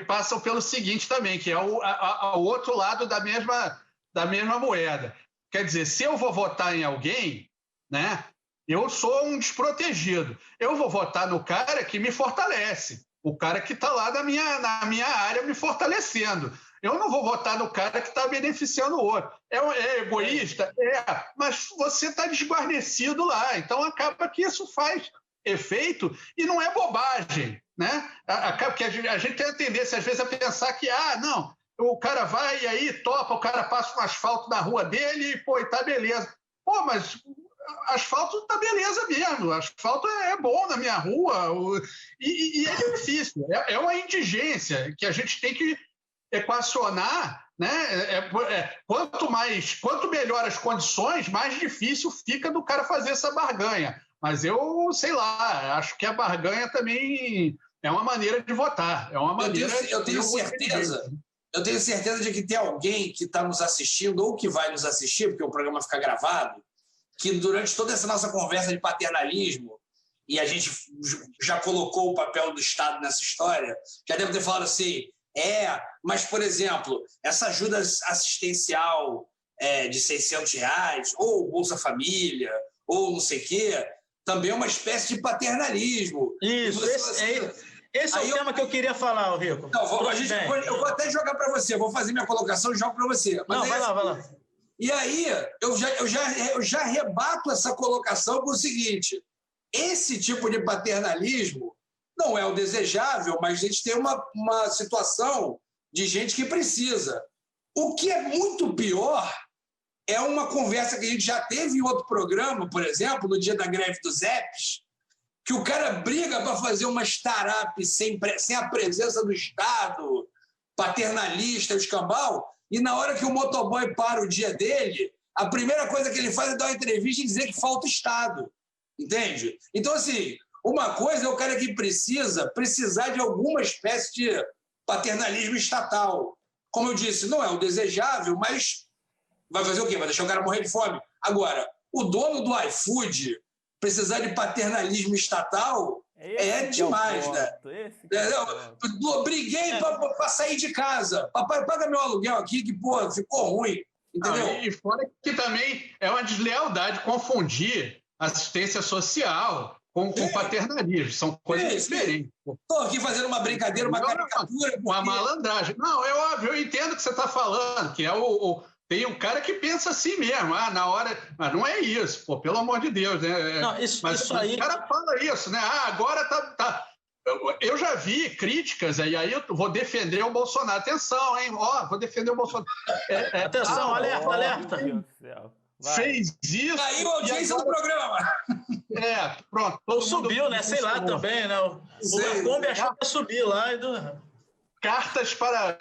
passam pelo seguinte também, que é o outro lado da mesma moeda. Quer dizer, se eu vou votar em alguém, né, eu sou um desprotegido. Eu vou votar no cara que me fortalece, o cara que está lá na minha área me fortalecendo. Eu não vou votar no cara que está beneficiando o outro. É egoísta? Mas você está desguarnecido lá. Então, acaba que isso faz efeito e não é bobagem, né? Porque a gente tem a tendência, às vezes, a pensar que, não, o cara vai e aí topa, o cara passa um asfalto na rua dele e, tá beleza. Mas asfalto tá beleza mesmo, asfalto é bom na minha rua e é difícil. É uma indigência que a gente tem que equacionar, né? Quanto melhor as condições, mais difícil fica do cara fazer essa barganha. Mas eu, sei lá, acho que a barganha também é uma maneira de votar. É uma maneira. Eu tenho certeza de que tem alguém que está nos assistindo ou que vai nos assistir, porque o programa fica gravado, que durante toda essa nossa conversa de paternalismo, e a gente já colocou o papel do Estado nessa história, já deve ter falado assim, mas, por exemplo, essa ajuda assistencial de R$600, ou Bolsa Família, ou não sei o quê, também é uma espécie de paternalismo. Isso, esse é o tema que eu queria falar, Rico. Eu vou até jogar para você, vou fazer minha colocação e jogo para você. Mas vai lá. E aí, eu já rebato essa colocação com o seguinte, esse tipo de paternalismo não é o desejável, mas a gente tem uma situação de gente que precisa. O que é muito pior é uma conversa que a gente já teve em outro programa, por exemplo, no dia da greve dos EPs, que o cara briga para fazer uma startup sem a presença do Estado, paternalista, o escambau, e na hora que o motoboy para o dia dele, a primeira coisa que ele faz é dar uma entrevista e dizer que falta Estado. Entende? Então, assim, uma coisa é o cara que precisar de alguma espécie de paternalismo estatal. Como eu disse, não é o desejável, mas vai fazer o quê? Vai deixar o cara morrer de fome? Agora, o dono do iFood precisar de paternalismo estatal é demais, né? Eu briguei para sair de casa. Papai, paga meu aluguel aqui, que, pô, ficou ruim. Entendeu? E fora que também é uma deslealdade confundir assistência social com paternalismo. São coisas diferentes. Estou aqui fazendo uma brincadeira, uma caricatura. Uma malandragem. Não, é óbvio, eu entendo o que você está falando, que é tem um cara que pensa assim mesmo, na hora. Mas não é isso, pô, pelo amor de Deus, né? Não, isso aí... O cara fala isso, né? Agora tá. Eu já vi críticas, aí eu vou defender o Bolsonaro. Atenção, hein? Vou defender o Bolsonaro. Atenção, alerta. Fez isso. Caiu a audiência do programa. Pronto. Ou subiu, né? Sei lá também, né? O Lacombe achou que ia subir lá. Cartas para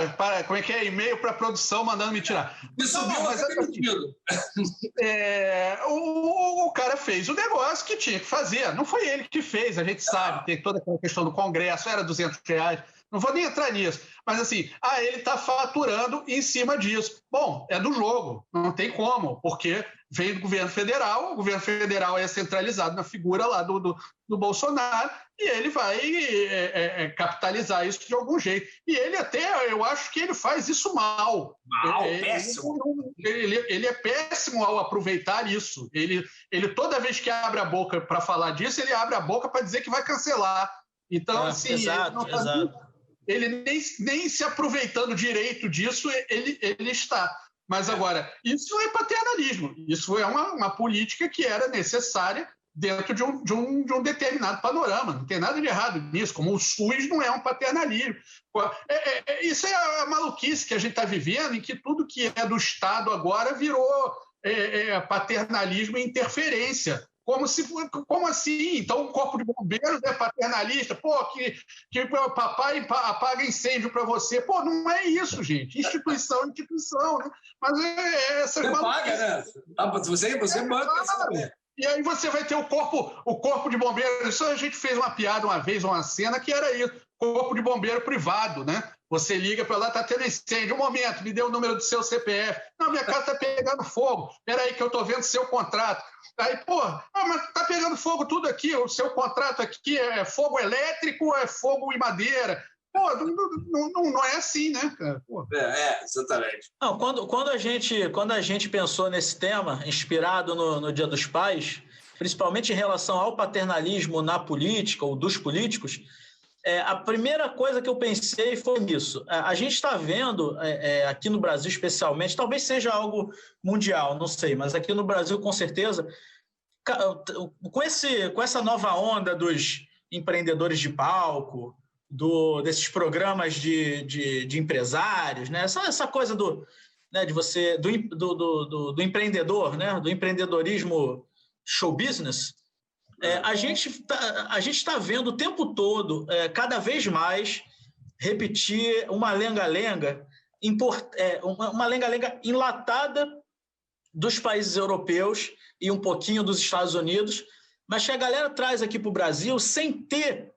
como é que é? E-mail para a produção mandando me tirar. Mas é demitido. O cara fez o negócio que tinha que fazer. Não foi ele que fez, a gente sabe. Tem toda aquela questão do Congresso, era R$200. Não vou nem entrar nisso. Mas assim, ele está faturando em cima disso. Bom, é do jogo. Não tem como, porque veio do governo federal. O governo federal é centralizado na figura lá do Bolsonaro e ele vai capitalizar isso de algum jeito. E ele até, eu acho que ele faz isso mal. Péssimo. Ele é péssimo ao aproveitar isso. Ele toda vez que abre a boca para falar disso, ele abre a boca para dizer que vai cancelar. Então, assim, exato. Ele nem se aproveitando direito disso, ele está. Mas agora, isso é paternalismo. Isso é uma política que era necessária dentro de um determinado panorama. Não tem nada de errado nisso, como o SUS não é um paternalismo. Isso é a maluquice que a gente está vivendo, em que tudo que é do Estado agora virou paternalismo e interferência. Como assim? Então o corpo de bombeiros é paternalista? Pô, que papai apaga incêndio para você. Pô, não é isso, gente. Instituição, né? Mas essas você paga, né? Você banca. E aí você vai ter o corpo de bombeiros. Isso a gente fez uma piada uma vez, uma cena, que era isso. Corpo de bombeiro privado, né? Você liga para lá, tá tendo incêndio. Um momento, me dê o número do seu CPF. Não, minha casa tá pegando fogo. Espera aí que eu tô vendo seu contrato. Aí, mas tá pegando fogo tudo aqui. O seu contrato aqui é fogo elétrico, é fogo em madeira. Pô, não é assim, né, cara? Exatamente. Não, quando a gente pensou nesse tema, inspirado no Dia dos Pais, principalmente em relação ao paternalismo na política ou dos políticos, a primeira coisa que eu pensei foi nisso. A gente está vendo, aqui no Brasil especialmente, talvez seja algo mundial, não sei, mas aqui no Brasil, com certeza, com essa nova onda dos empreendedores de palco, desses programas de empresários, né? Essa coisa do empreendedor, né? Do empreendedorismo show business, a gente está vendo o tempo todo, cada vez mais, repetir uma lenga-lenga enlatada dos países europeus e um pouquinho dos Estados Unidos, mas que a galera traz aqui para o Brasil sem ter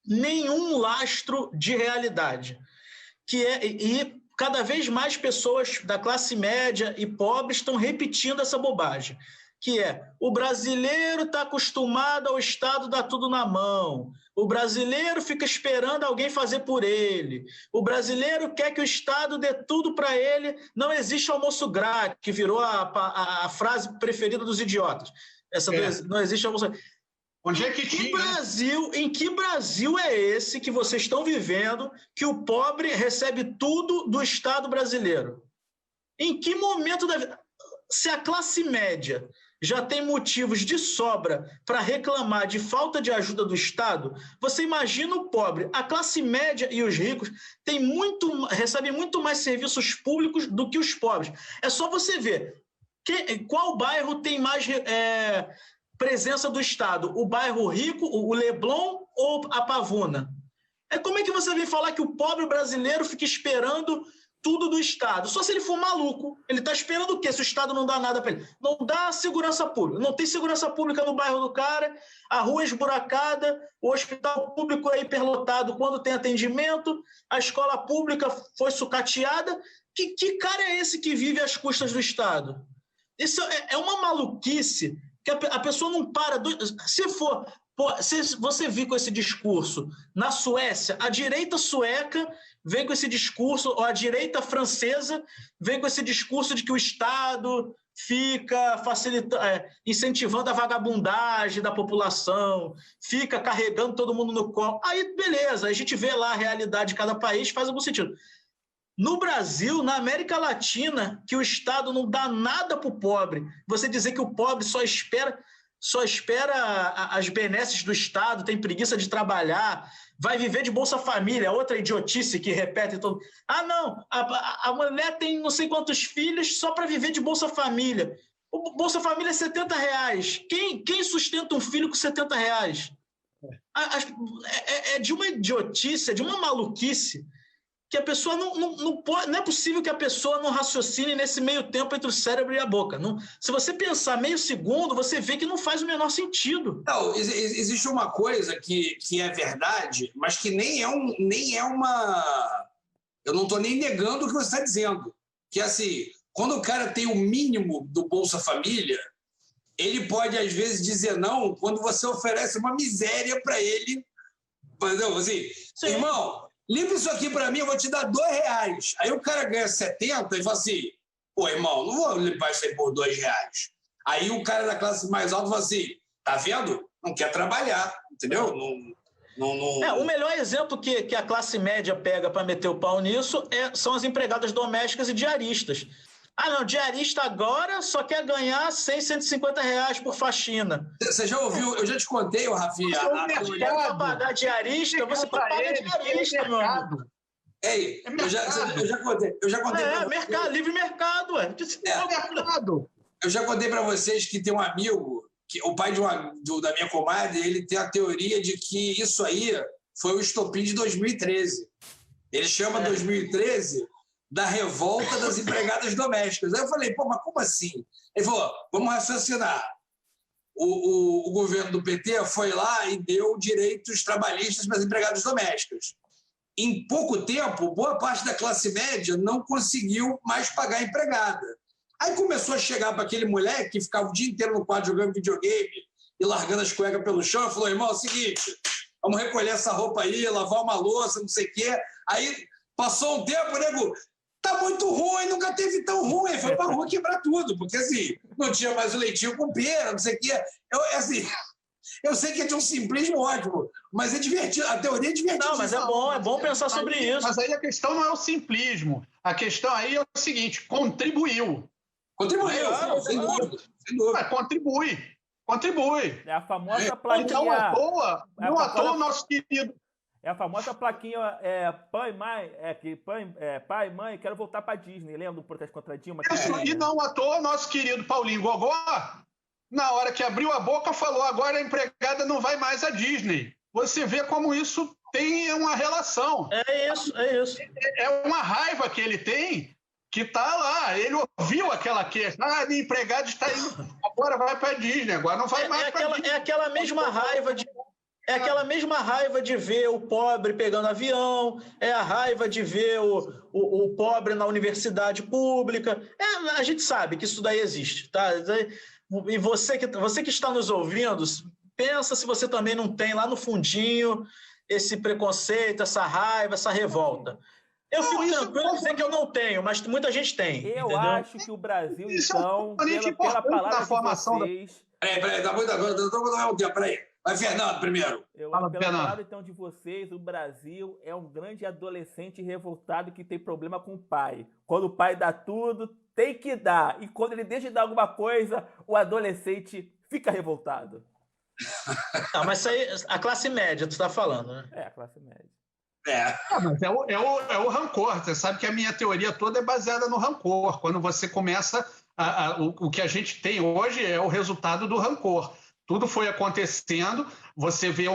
nenhum lastro de realidade. E cada vez mais pessoas da classe média e pobre estão repetindo essa bobagem, que o brasileiro está acostumado ao Estado dar tudo na mão, o brasileiro fica esperando alguém fazer por ele, o brasileiro quer que o Estado dê tudo para ele, não existe almoço grátis, que virou a frase preferida dos idiotas. Não existe almoço grátis. Onde é que Em que Brasil é esse que vocês estão vivendo que o pobre recebe tudo do Estado brasileiro? Em que momento da vida? Se a classe média já tem motivos de sobra para reclamar de falta de ajuda do Estado, você imagina o pobre. A classe média e os ricos recebem muito mais serviços públicos do que os pobres. É só você ver qual bairro tem mais presença do Estado, o bairro rico, o Leblon ou a Pavuna? Como é que você vem falar que o pobre brasileiro fica esperando tudo do Estado? Só se ele for maluco. Ele está esperando o quê? Se o Estado não dá nada para ele. Não dá segurança pública. Não tem segurança pública no bairro do cara, a rua esburacada, o hospital público é hiperlotado quando tem atendimento, a escola pública foi sucateada. Que cara é esse que vive às custas do Estado? Isso é uma maluquice que a pessoa não para. Se você vir com esse discurso na Suécia, a direita sueca vem com esse discurso, ou a direita francesa vem com esse discurso de que o Estado fica incentivando a vagabundagem da população, fica carregando todo mundo no colo. Aí, beleza, a gente vê lá a realidade de cada país, faz algum sentido. No Brasil, na América Latina, que o Estado não dá nada para o pobre, você dizer que o pobre só espera as benesses do Estado, tem preguiça de trabalhar, vai viver de Bolsa Família, outra idiotice que repete todo. Não, a mulher tem não sei quantos filhos só para viver de Bolsa Família. O Bolsa Família é R$70. Quem sustenta um filho com R$70? É de uma idiotice, é de uma maluquice, que a pessoa não é possível que a pessoa não raciocine nesse meio tempo entre o cérebro e a boca. Se você pensar meio segundo, você vê que não faz o menor sentido. Não, existe uma coisa que é verdade, mas que nem é uma... Eu não estou nem negando o que você está dizendo. Que assim, quando o cara tem o mínimo do Bolsa Família, ele pode, às vezes, dizer não quando você oferece uma miséria para ele. Entendeu? Assim, irmão, limpa isso aqui para mim, eu vou te dar R$2. Aí o cara ganha 70 e fala assim, pô, irmão, não vou limpar isso aí por R$2. Aí o cara da classe mais alta fala assim, tá vendo? Não quer trabalhar, entendeu? O melhor exemplo que a classe média pega para meter o pau nisso são as empregadas domésticas e diaristas. Diarista agora só quer ganhar R$150 por faxina. Você já ouviu? Eu já te contei, Rafinha. Você quer pagar diarista, você paga diarista, meu amigo. Ei, eu já contei. Livre mercado, ué. Mercado. Eu já contei para vocês que tem um amigo, o pai da minha comadre, ele tem a teoria de que isso aí foi o estopim de 2013. Ele chama 2013 da revolta das empregadas domésticas. Aí eu falei, pô, mas como assim? Ele falou, vamos raciocinar. O governo do PT foi lá e deu direitos trabalhistas para as empregadas domésticas. Em pouco tempo, boa parte da classe média não conseguiu mais pagar a empregada. Aí começou a chegar para aquele moleque que ficava o dia inteiro no quarto jogando videogame e largando as cuecas pelo chão e falou, irmão, é o seguinte, vamos recolher essa roupa aí, lavar uma louça, não sei o quê. Aí passou um tempo, nego, tá muito ruim, nunca teve tão ruim. Aí foi pra rua quebrar tudo, porque assim, não tinha mais o leitinho com pera, não sei o quê. Eu sei que é de um simplismo ótimo, mas é divertido, a teoria é divertida. Não, mas é bom pensar sobre isso. Mas aí a questão não é o simplismo, a questão aí é o seguinte, contribuiu, sem dúvida. Contribui. É a famosa plaquinha. Não à toa o nosso querido. É a famosa plaquinha pai e mãe, quero voltar para Disney. Lembra do protesto contra a Dilma? E não à toa o nosso querido Paulinho Gogó, na hora que abriu a boca, falou, agora a empregada não vai mais à Disney. Você vê como isso tem uma relação. É isso. É uma raiva que ele tem, que está lá. Ele ouviu aquela queixa. Minha empregada está indo, agora vai para a Disney, agora não vai mais para a Disney. É aquela mesma raiva de... É aquela mesma raiva de ver o pobre pegando avião, é a raiva de ver o pobre na universidade pública. A gente sabe que isso daí existe, tá? E você que está nos ouvindo, pensa se você também não tem lá no fundinho esse preconceito, essa raiva, essa revolta. Eu fico tranquilo em dizer que eu não tenho, mas muita gente tem. Eu entendeu? acho que o Brasil, então, pela palavra de vocês... Peraí, tá muito... Peraí. Vai, Fernando, primeiro. Pela palavra, então, de vocês, o Brasil é um grande adolescente revoltado que tem problema com o pai. Quando o pai dá tudo, tem que dar. E quando ele deixa de dar alguma coisa, o adolescente fica revoltado. Não, mas isso aí, a classe média, tu está falando, né? É, a classe média. Mas é o rancor. Você sabe que a minha teoria toda é baseada no rancor. Quando você começa... o que a gente tem hoje é o resultado do rancor. Tudo foi acontecendo, você vê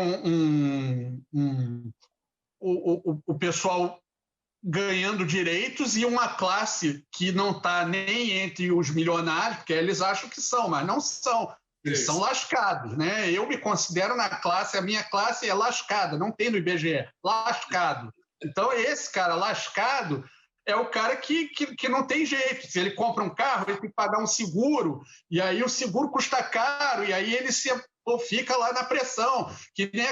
o pessoal ganhando direitos e uma classe que não está nem entre os milionários, porque eles acham que são, mas não são. Eles são lascados, né? Eu me considero na classe, a minha classe é lascada, não tem no IBGE, lascado. Então, esse cara lascado é o cara que não tem jeito. Se ele compra um carro, ele tem que pagar um seguro, e aí o seguro custa caro, e aí ele fica lá na pressão. Que nem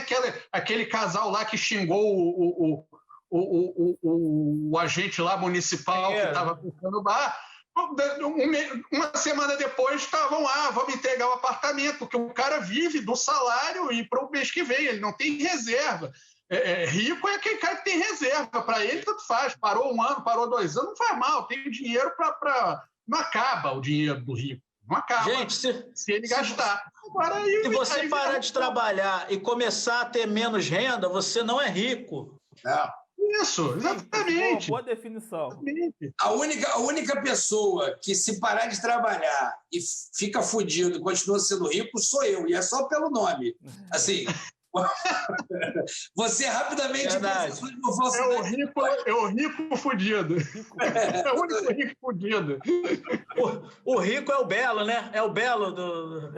aquele casal lá que xingou o agente lá municipal que estava puxando o bar. Uma semana depois estavam lá, vamos entregar o apartamento, porque o cara vive do salário e para o mês que vem, ele não tem reserva. Rico é aquele cara que tem reserva, para ele tanto faz, parou 1 ano, parou 2 anos, não faz mal, tem dinheiro para... Não acaba o dinheiro do rico, não acaba. Gente, se ele gastar. Agora, se você parar de trabalhar e começar a ter menos renda, você não é rico. Isso, exatamente. Boa definição. Exatamente. A única pessoa que, se parar de trabalhar e fica fudido e continua sendo rico, sou eu, e é só pelo nome. Assim... Você rapidamente... É o rico fudido. É o único rico fudido. O rico é o belo, né? É o belo do...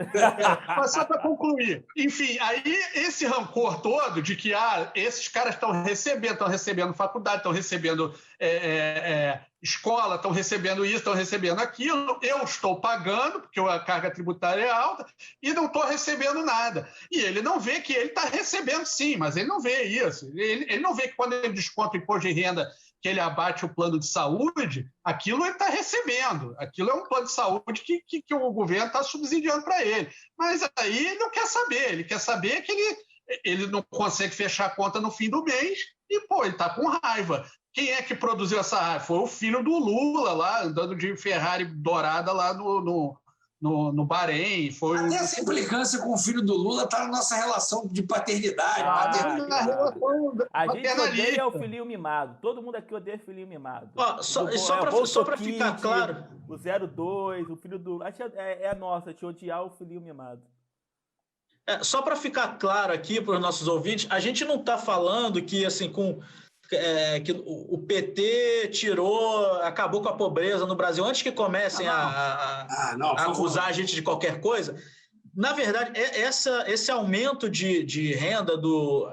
Mas só para concluir. Enfim, aí esse rancor todo de que esses caras estão recebendo faculdade, estão recebendo escola, estão recebendo isso, estão recebendo aquilo, eu estou pagando, porque a carga tributária é alta, e não estou recebendo nada. E ele não vê que ele está recebendo sim, mas ele não vê isso. Ele não vê que quando ele desconta o imposto de renda, que ele abate o plano de saúde, aquilo ele está recebendo. Aquilo é um plano de saúde que o governo está subsidiando para ele. Mas aí ele não quer saber. Ele quer saber que ele não consegue fechar a conta no fim do mês e, ele está com raiva. Quem é que produziu essa raiva? Foi o filho do Lula lá, andando de Ferrari dourada lá no Bahrein. Até essa implicância com o filho do Lula está na nossa relação de paternidade. A gente odeia o filhinho mimado. Todo mundo aqui odeia o filhinho mimado. Só para ficar claro. O 02, o filho do... É nossa, te odiar o filhinho mimado. Só para ficar claro aqui para os nossos ouvintes, a gente não está falando que, assim, que o PT acabou com a pobreza no Brasil antes que comecem a acusar a gente de qualquer coisa. Na verdade, esse aumento de renda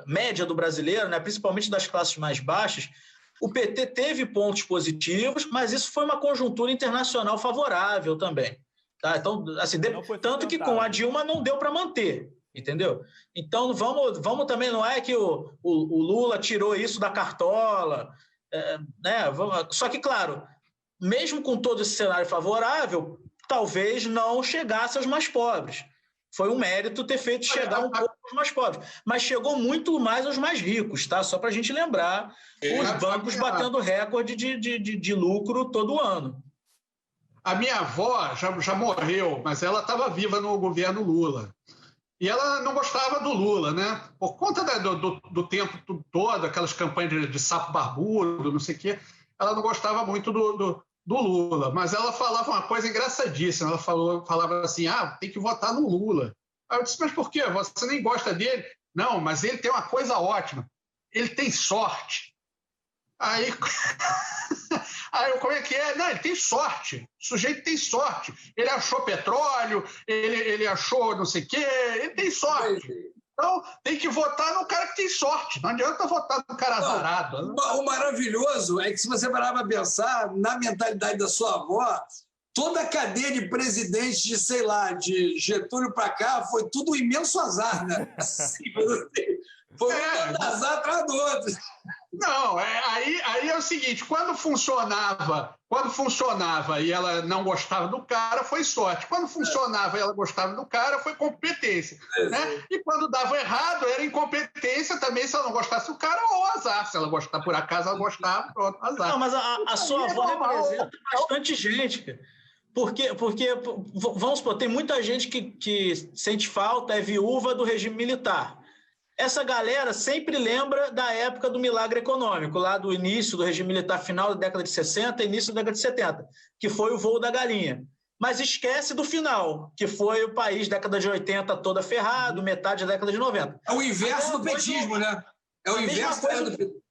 média do brasileiro, né, principalmente das classes mais baixas, o PT teve pontos positivos, mas isso foi uma conjuntura internacional favorável também. Tá? Então, assim, tanto que com a Dilma não deu para manter. Entendeu? Então, vamos também, não é que o Lula tirou isso da cartola, né? Só que, claro, mesmo com todo esse cenário favorável, talvez não chegasse aos mais pobres. Foi um mérito ter feito chegar um pouco aos mais pobres, mas chegou muito mais aos mais ricos, tá? Só para a gente lembrar, os bancos batendo recorde de lucro todo ano. A minha avó já morreu, mas ela estava viva no governo Lula. E ela não gostava do Lula, né? Por conta do tempo todo, aquelas campanhas de sapo barbudo, não sei o quê, ela não gostava muito do Lula. Mas ela falava uma coisa engraçadíssima. Ela falava assim, tem que votar no Lula. Aí eu disse, mas por quê? Você nem gosta dele? Não, mas ele tem uma coisa ótima. Ele tem sorte. Aí, como é que é? Não, ele tem sorte. O sujeito tem sorte. Ele achou petróleo, ele achou não sei o quê, ele tem sorte. Então, tem que votar no cara que tem sorte. Não adianta votar no cara azarado. O maravilhoso é que, se você parar para pensar, na mentalidade da sua avó, toda a cadeia de presidentes de, sei lá, de Getúlio para cá, foi tudo um imenso azar, né? Foi um azar atrás do outro. Não, aí é o seguinte, quando funcionava e ela não gostava do cara, foi sorte. Quando funcionava e ela gostava do cara, foi competência. Né? E quando dava errado, era incompetência também, se ela não gostasse do cara, ou azar. Se ela gostar, por acaso ela gostava, pronto, azar. Não, mas a sua avó representa bastante gente, cara. Porque, vamos supor, tem muita gente que sente falta, é viúva do regime militar. Essa galera sempre lembra da época do milagre econômico, lá do início do regime militar, final da década de 60, início da década de 70, que foi o voo da galinha. Mas esquece do final, que foi o país, década de 80 toda ferrado, metade da década de 90. É o inverso do petismo, né? É o inverso do petismo.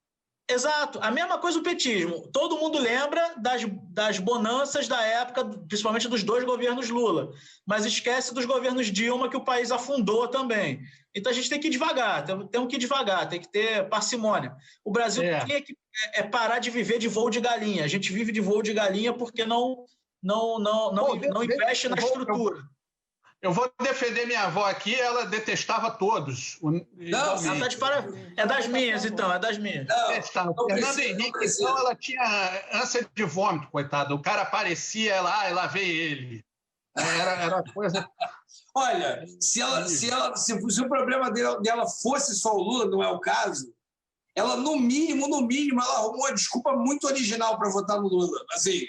Exato, a mesma coisa do petismo. Todo mundo lembra das bonanças da época, principalmente dos 2 governos Lula, mas esquece dos governos Dilma, que o país afundou também. Então a gente tem que ir devagar, temos que ir devagar, tem que ter parcimônia. O Brasil tem que parar de viver de voo de galinha. A gente vive de voo de galinha porque não investe na estrutura. Eu vou defender minha avó aqui, ela detestava todos. Não, é das minhas, então, é das minhas. Fernando Henrique, então, ela tinha ânsia de vômito, coitada. O cara aparecia, ela veio ele. Era coisa... Olha, se o problema dela fosse só o Lula, não é o caso, ela, no mínimo, ela arrumou uma desculpa muito original para votar no Lula. Assim,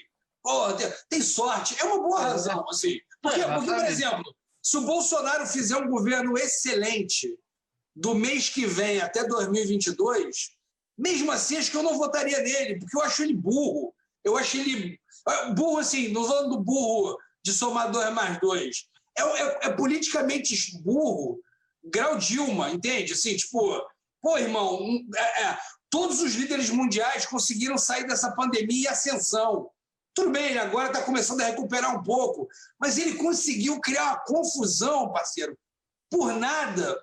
tem sorte. É uma boa razão, assim. Porque, por exemplo, se o Bolsonaro fizer um governo excelente do mês que vem até 2022, mesmo assim, acho que eu não votaria nele, porque eu acho ele burro. Eu acho ele... Burro, assim, não falando do burro de somar 2 mais 2. É politicamente burro, grau Dilma, entende? Assim, tipo, irmão, todos os líderes mundiais conseguiram sair dessa pandemia em ascensão. Tudo bem, ele agora está começando a recuperar um pouco, mas ele conseguiu criar uma confusão, parceiro. Por nada.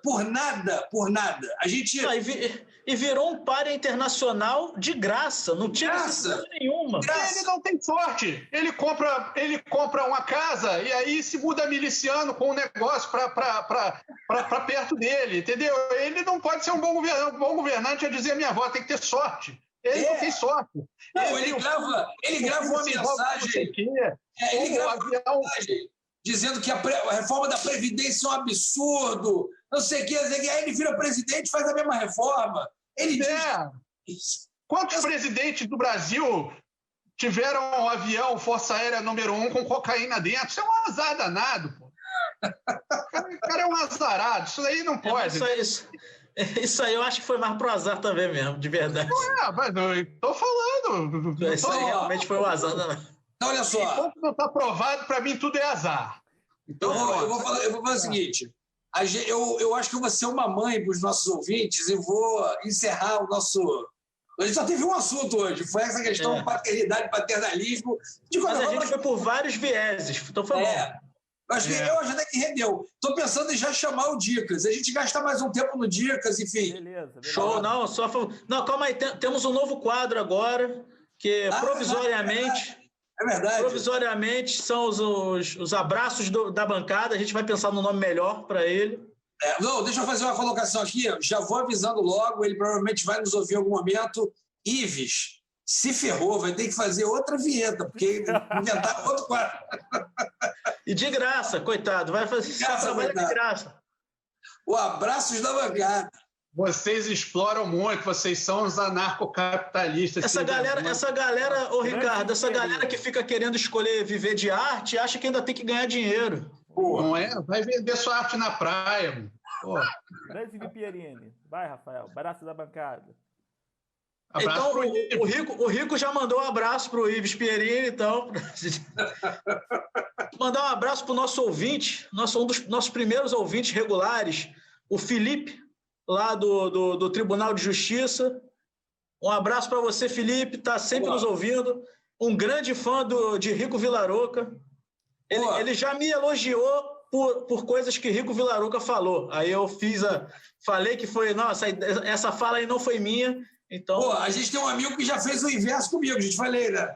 A gente... E virou um páreo internacional de graça, não tinha necessidade nenhuma. Ele não tem sorte. Ele compra uma casa e aí se muda miliciano com um negócio para perto dele, entendeu? Ele não pode ser um bom governante. Um bom governante é dizer minha avó tem que ter sorte. Ele não tem sorte. Não, ele grava uma mensagem. Ele grava uma mensagem dizendo que a reforma da Previdência é um absurdo, não sei o que, aí ele vira presidente e faz a mesma reforma. Ele diz... Quantos presidentes do Brasil tiveram um avião, Força Aérea número 1, com cocaína dentro? Isso é um azar danado, pô. O cara é um azarado, isso aí não pode. Isso aí eu acho que foi mais pro azar também mesmo, de verdade. Mas eu tô falando. Isso aí realmente foi um azar danado. Então, olha só. Enquanto não está provado, para mim tudo é azar. Então, eu vou falar o seguinte. Eu acho que eu vou ser uma mãe para os nossos ouvintes e vou encerrar o nosso... A gente só teve um assunto hoje, foi essa questão de paternidade, paternalismo. Mas a gente foi por vários vieses, então foi bom. Acho que eu acho até que rendeu. Estou pensando em já chamar o Dicas. A gente gasta mais um tempo no Dicas, enfim. Beleza. Show, não, calma aí, temos um novo quadro agora, que provisoriamente... É verdade. Provisoriamente são os abraços da bancada. A gente vai pensar no nome melhor para ele. Não, deixa eu fazer uma colocação aqui. Já vou avisando logo. Ele provavelmente vai nos ouvir em algum momento. Ives, se ferrou, vai ter que fazer outra vinheta, porque inventar outro quadro. E de graça, coitado. Vai fazer de graça. O abraços da bancada. Vocês exploram muito, vocês são os anarcocapitalistas. Essa galera, ô Ricardo, essa galera que fica querendo escolher viver de arte, acha que ainda tem que ganhar dinheiro. Não é? Vai vender sua arte na praia. Grande Pierini. Vai, Rafael. Abraço da bancada. Então, o Rico já mandou um abraço para o Ives Pierini, então. Mandar um abraço para o nosso ouvinte, um dos nossos primeiros ouvintes regulares, o Felipe, lá do Tribunal de Justiça. Um abraço para você, Felipe, está sempre nos ouvindo. Um grande fã de Rico Villaroca. Ele já me elogiou por coisas que Rico Villaroca falou. Aí eu falei que foi... Nossa, essa fala aí não foi minha. Então... a gente tem um amigo que já fez o inverso comigo, a gente falei, né?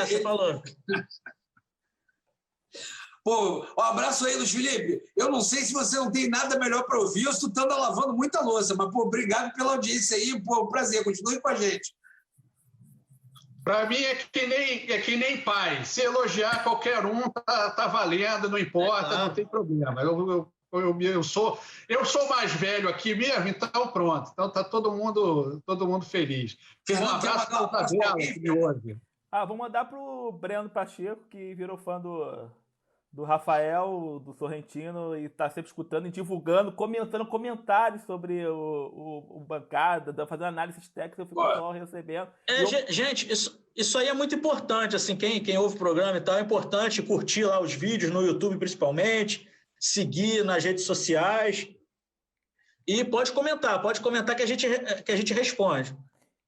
Você falou. Um abraço aí, Luiz Felipe. Eu não sei se você não tem nada melhor para ouvir ou se tu anda lavando muita louça, mas, obrigado pela audiência aí, um prazer, continue com a gente. Para mim é que nem pai. Se elogiar qualquer um, tá valendo, não importa, não tem problema. Eu sou mais velho aqui mesmo, então pronto. Então tá todo mundo feliz. Um abraço para o Tabela que me ouve. Vou mandar pro Breno Pacheco, que virou fã do Rafael, do Sorrentino, e está sempre escutando e divulgando, comentando comentários sobre o bancada, fazendo análises técnicas, eu fico só recebendo. Gente, isso aí é muito importante, assim, quem ouve o programa e tal, é importante curtir lá os vídeos no YouTube, principalmente, seguir nas redes sociais, e pode comentar que a gente responde.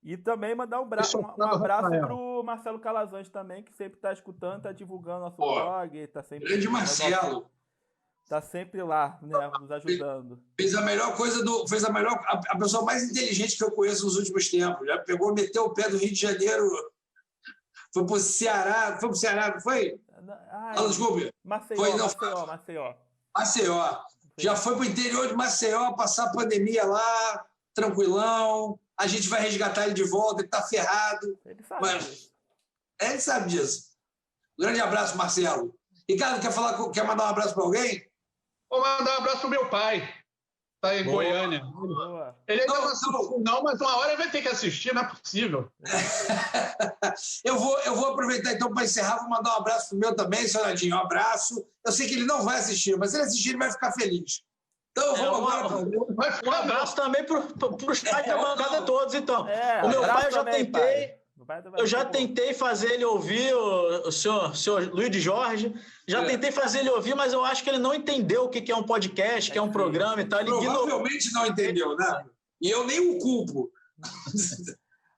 E também mandar um abraço para o Marcelo Calazans também, que sempre está escutando, está divulgando nosso blog. Tá sempre Grande Marcelo. Tá sempre lá, né, nos ajudando. Fez a melhor coisa a pessoa mais inteligente que eu conheço nos últimos tempos. Já pegou, meteu o pé do Rio de Janeiro, foi pro Ceará, não foi? Desculpe. Maceió. Já foi pro interior de Maceió, passar a pandemia lá, tranquilão. A gente vai resgatar ele de volta, ele tá ferrado. Ele sabe disso. Grande abraço, Marcelo. Ricardo, quer mandar um abraço para alguém? Vou mandar um abraço pro meu pai. Tá aí em Goiânia. Boa. Ele ainda não assistiu, não, mas uma hora ele vai ter que assistir, não é possível. Eu vou aproveitar então para encerrar, vou mandar um abraço pro meu também, Sonadinho. Um abraço. Eu sei que ele não vai assistir, mas se ele assistir, ele vai ficar feliz. Então eu vou agora. Um abraço também para os pais da bancada todos, então. O meu pai eu já tentei. Eu já tentei fazer ele ouvir, o senhor Luiz de Jorge, tentei fazer ele ouvir, mas eu acho que ele não entendeu o que é um podcast, que é um programa e tal. Ele provavelmente não entendeu, né? E eu nem o culpo.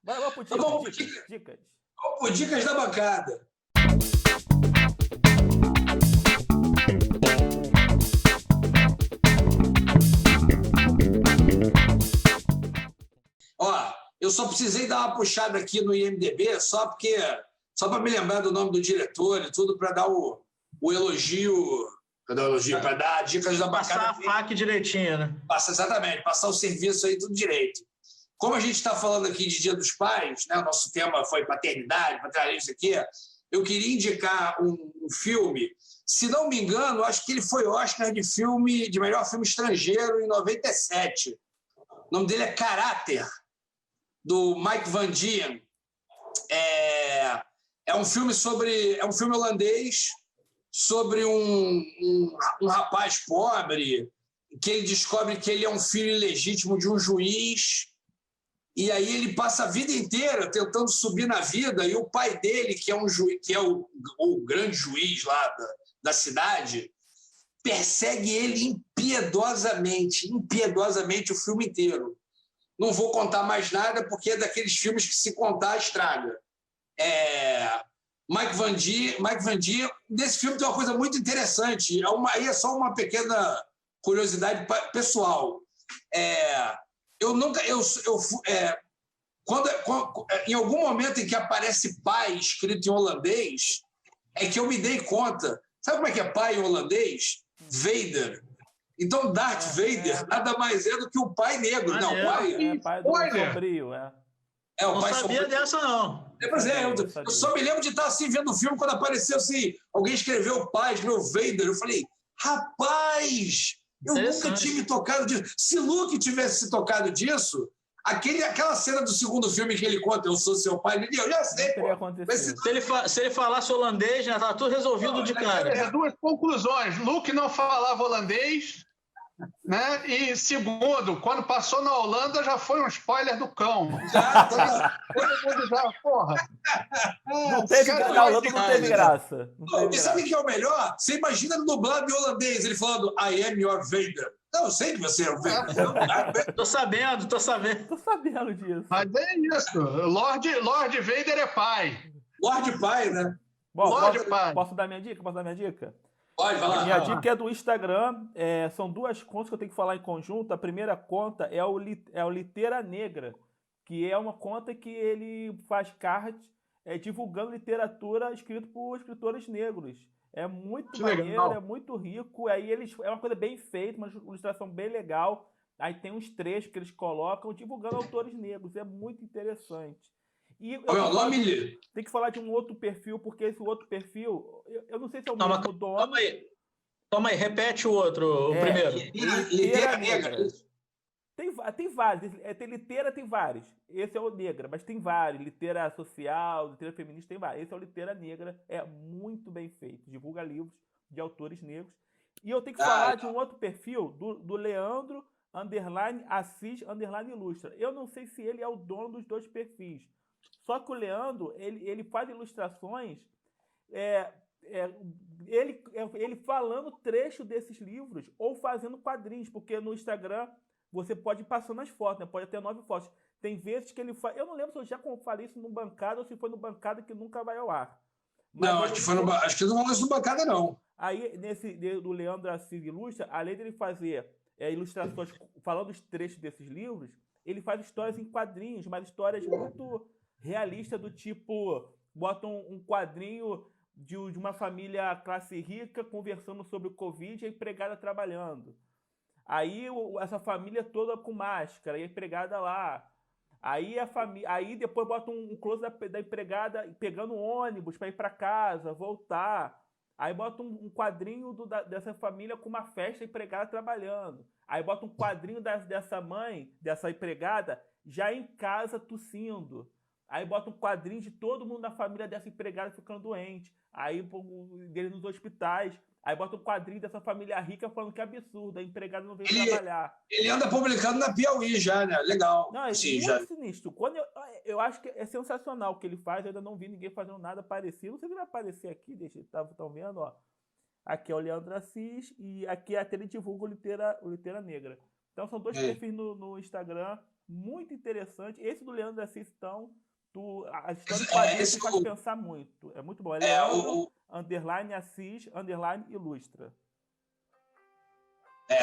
Vamos por dicas. Vamos por dicas da bancada. Ó, eu só precisei dar uma puxada aqui no IMDb, só para me lembrar do nome do diretor e tudo, para dar o elogio, para dar dicas da bancada. Passar a faca direitinho, né? Exatamente, passar o serviço aí tudo direito. Como a gente está falando aqui de Dia dos Pais, né, o nosso tema foi paternidade, isso aqui, eu queria indicar um filme, se não me engano, acho que ele foi Oscar de melhor filme estrangeiro em 97. O nome dele é Caráter, do Mike Van Dien. É um filme holandês sobre um rapaz pobre que ele descobre que ele é um filho ilegítimo de um juiz, e aí ele passa a vida inteira tentando subir na vida, e o pai dele, que é um juiz, que é o grande juiz lá da cidade, persegue ele impiedosamente o filme inteiro. Não vou contar mais nada, porque é daqueles filmes que, se contar, estraga. Mike Van Dien, nesse filme tem uma coisa muito interessante. Aí é só uma pequena curiosidade pessoal. Em algum momento em que aparece pai escrito em holandês, é que eu me dei conta. Sabe como é que é pai em holandês? Vader. Então, Darth Vader nada mais é do que o pai negro. Pai do sombrio, o pai sombrio. Não sabia dessa, não. Eu só me lembro de estar assim, vendo o filme, quando apareceu assim, alguém escreveu pai, escreveu Vader. Eu falei, rapaz, eu nunca tinha me tocado disso. Se Luke tivesse se tocado disso, aquela cena do segundo filme que ele conta, eu sou seu pai, eu já sei. Se ele falasse holandês, já estava tudo resolvido de cara. Duas conclusões. Luke não falava holandês, né? E segundo, quando passou na Holanda, já foi um spoiler do cão. Todo mundo já, porra. Na Holanda não teve graça. E sabe o que é o melhor? Você imagina ele dublado em holandês, ele falando I am your Vader. Não, eu sei que você é o Vader. Tô sabendo. Tô sabendo disso. Mas é isso. Lord Vader é pai. Lord pai, né? Bom, posso dar minha dica? Pode, vai lá. Minha dica é do Instagram. São duas contas que eu tenho que falar em conjunto. A primeira conta é o Litera Negra, que é uma conta que ele faz cards divulgando literatura escrita por escritores negros. É muito maneiro, é muito rico. Aí é uma coisa bem feita, uma ilustração bem legal. Aí tem uns trechos que eles colocam divulgando autores negros. É muito interessante. E tem que falar de um outro perfil, porque esse outro perfil, eu não sei se é o mesmo dono. Toma aí, repete o outro, o primeiro. Litera Negra. Tem vários. Litera tem vários. Esse é o Negra, mas tem vários. Litera social, litera feminista, tem vários. Esse é o Litera Negra. É muito bem feito. Divulga livros de autores negros. E eu tenho que falar de um outro perfil, do Leandro _Assis _Ilustra. Eu não sei se ele é o dono dos dois perfis. Só que o Leandro, ele faz ilustrações, ele falando trecho desses livros ou fazendo quadrinhos, porque no Instagram você pode ir passando as fotos, né? Pode ter 9 fotos. Tem vezes que ele faz... Eu não lembro se eu já falei isso no Bancada ou se foi no Bancada que nunca vai ao ar. Mas não, acho que não falou isso no Bancada, não. Aí, do Leandro Assis Ilustra, além dele fazer ilustrações falando os trechos desses livros, ele faz histórias em quadrinhos, mas histórias muito realistas, do tipo, bota um quadrinho de uma família classe rica conversando sobre o Covid e a empregada trabalhando. Aí essa família toda com máscara, e a empregada lá. Aí depois bota um close da empregada pegando ônibus para ir para casa, voltar. Aí bota um quadrinho dessa família com uma festa, empregada trabalhando. Aí bota um quadrinho dessa mãe, dessa empregada, já em casa tossindo. Aí bota um quadrinho de todo mundo da família dessa empregada ficando doente. Aí dele nos hospitais. Aí bota um quadrinho dessa família rica falando que é absurdo, a empregada não veio trabalhar. Ele anda publicando na Piauí já, né? Legal. Não, é muito sinistro. Eu acho que é sensacional o que ele faz. Eu ainda não vi ninguém fazendo nada parecido. Não sei se vai aparecer aqui, estão vendo, ó. Aqui é o Leandro Assis e aqui até ele divulga o Liteira Negra. Então são dois perfis no Instagram, muito interessante. Esse do Leandro Assis, então, a história do quadrinho te faz pensar muito. É muito bom. É Leandro, _ Assis, _ Ilustra.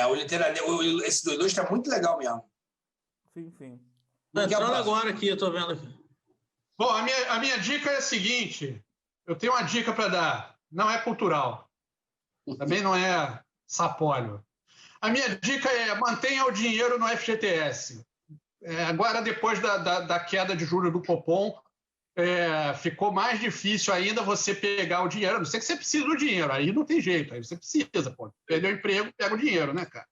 O Liteira Negra, esse do Ilustra é muito legal mesmo. Sim. Tá entrando agora aqui, eu tô vendo aqui. Bom, a minha dica é a seguinte. Eu tenho uma dica para dar. Não é cultural. Também não é sapólio. A minha dica é mantenha o dinheiro no FGTS. Agora, depois da queda de juros do Copom, ficou mais difícil ainda você pegar o dinheiro. A não ser que você precise do dinheiro. Aí não tem jeito. Aí você precisa. Pô. Perdeu o emprego, pega o dinheiro, né, cara?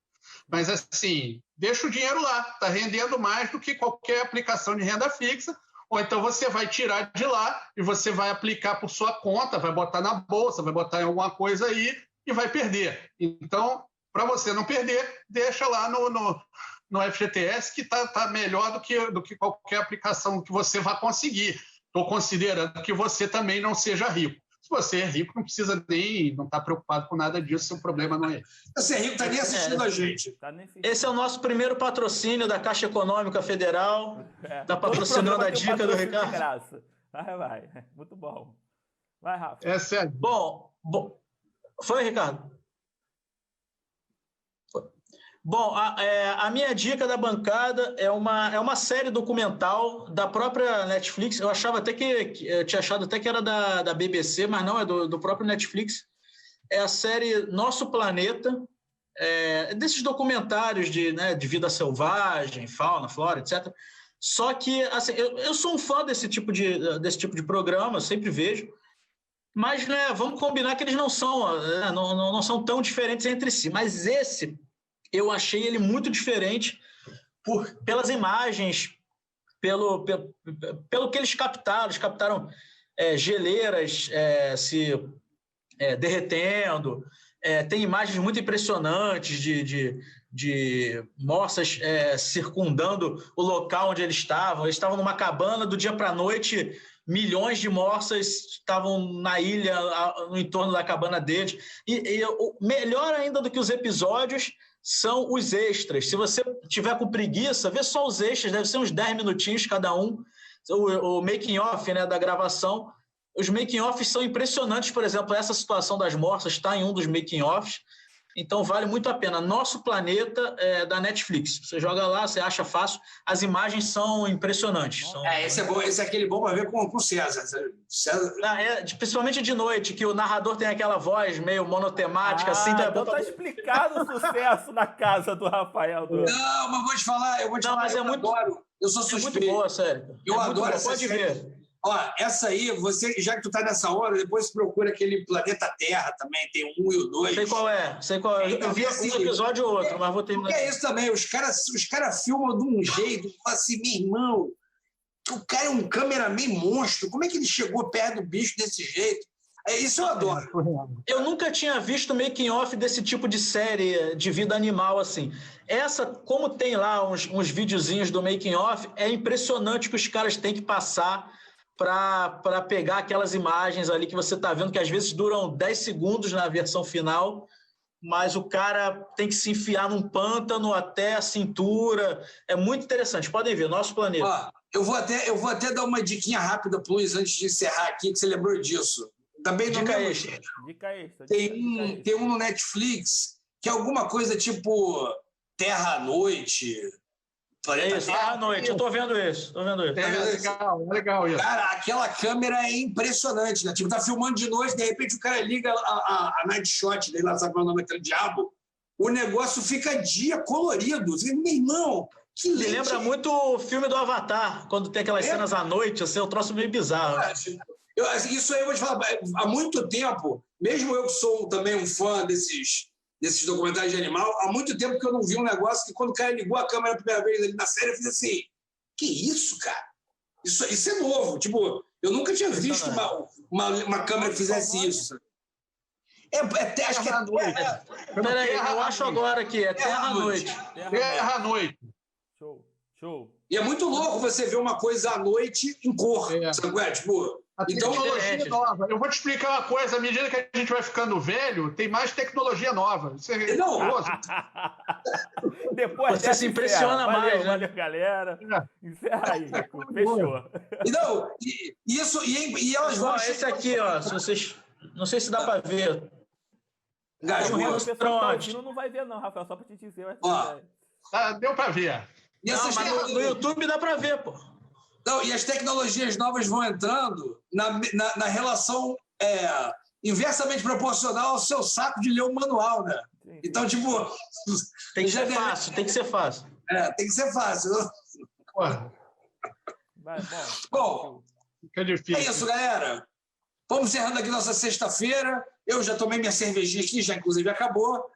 Mas, assim, deixa o dinheiro lá. Está rendendo mais do que qualquer aplicação de renda fixa. Ou então você vai tirar de lá e você vai aplicar por sua conta, vai botar na bolsa, vai botar em alguma coisa aí e vai perder. Então, para você não perder, deixa lá no FGTS, que tá melhor do que qualquer aplicação que você vai conseguir. Estou considerando que você também não seja rico. Se você é rico, não precisa não está preocupado com nada disso, seu problema não é. Se você é rico, está nem assistindo a gente. Esse é o nosso primeiro patrocínio da Caixa Econômica Federal. Está patrocinando a dica do Ricardo. Graça. Vai. Muito bom. Vai, Rafa. Bom. Foi, Ricardo? Bom, a minha dica da bancada é uma série documental da própria Netflix. Eu achava até eu tinha achado até que era da BBC, mas não, é do próprio Netflix. É a série Nosso Planeta, desses documentários de vida selvagem, fauna, flora, etc. Só que, assim, eu sou um fã desse tipo de programa, eu sempre vejo, mas, né, vamos combinar que eles não são tão diferentes entre si. Mas esse, eu achei ele muito diferente pelas imagens, pelo que eles captaram. Eles captaram geleiras se derretendo, tem imagens muito impressionantes de morsas circundando o local onde eles estavam. Eles estavam numa cabana, do dia para a noite, milhões de morsas estavam na ilha, no entorno da cabana deles. E melhor ainda do que os episódios são os extras. Se você tiver com preguiça, vê só os extras, deve ser uns 10 minutinhos cada um. O making-off, né, da gravação. Os making-offs são impressionantes. Por exemplo, essa situação das morsas está em um dos making-offs. Então, vale muito a pena. Nosso Planeta da Netflix. Você joga lá, você acha fácil. As imagens são impressionantes. Esse é bom. Esse é aquele bom para ver com o César. Principalmente de noite, que o narrador tem aquela voz meio monotemática. assim. Então tá explicado o sucesso na casa do Rafael. Não, mas vou te falar. Mas é muito... adoro. Eu sou suspeito. É muito boa, sério. Eu adoro essa série. Pode ver. Ó, essa aí, já que tu tá nessa hora, depois procura aquele Planeta Terra também, tem o 1 e o 2. Sei qual é. Eu vi um episódio ou outro, mas vou terminar. É isso também, os caras filmam de um jeito, assim, meu irmão, o cara é um cameraman monstro, como é que ele chegou perto do bicho desse jeito? Isso eu adoro. Eu nunca tinha visto making-off desse tipo de série de vida animal, assim. Essa, como tem lá uns videozinhos do making-off, é impressionante que os caras têm que passar para pegar aquelas imagens ali que você está vendo, que às vezes duram 10 segundos na versão final, mas o cara tem que se enfiar num pântano até a cintura. É muito interessante. Podem ver, Nosso Planeta. Ó, eu vou até dar uma diquinha rápida, Plus, antes de encerrar aqui, que você lembrou disso. Também no Dica mesmo extra. jeito. Dica extra. Tem um no Netflix que é alguma coisa tipo Terra à Noite. É isso, Terra à Noite. Eu tô vendo isso. Legal isso. Cara, aquela câmera é impressionante, né? Tipo, tá filmando de noite, de repente o cara liga a night shot dele, lá sabe qual é o nome daquele diabo, o negócio fica dia colorido. Você, meu irmão, que Me lente. lembra muito o filme do Avatar, quando tem aquelas cenas à noite, assim, é um troço meio bizarro. Isso aí eu vou te falar, há muito tempo, mesmo eu que sou também um fã desses documentários de animal, há muito tempo que eu não vi um negócio que quando o cara ligou a câmera a primeira vez ali na série, eu fiz assim, que isso, cara? Isso é novo. Tipo, eu nunca tinha visto uma câmera que fizesse isso. Acho que é Terra... Peraí, eu acho agora que é Terra à Noite. Terra à Noite. Show. E é muito louco você ver uma coisa à noite em cor. Sabe? Tipo, a tecnologia nova. Eu vou te explicar uma coisa. À medida que a gente vai ficando velho, tem mais tecnologia nova. Isso é curioso. Depois você se impressiona mais, né? Valeu, galera. Encerra aí, fechou. Não, e elas vão... Esse aqui, ó, se vocês... Não sei se dá pra ver. Não vai ver não, Rafael, só pra te dizer. Deu pra ver. Não, mas no YouTube dá pra ver, pô. Não, e as tecnologias novas vão entrando na relação inversamente proporcional ao seu saco de ler o manual, né? Sim. Então, tipo... Tem que ser fácil. Tem que ser fácil. Bom, fica difícil. É isso, galera. Vamos encerrando aqui nossa sexta-feira. Eu já tomei minha cervejinha aqui, já inclusive acabou.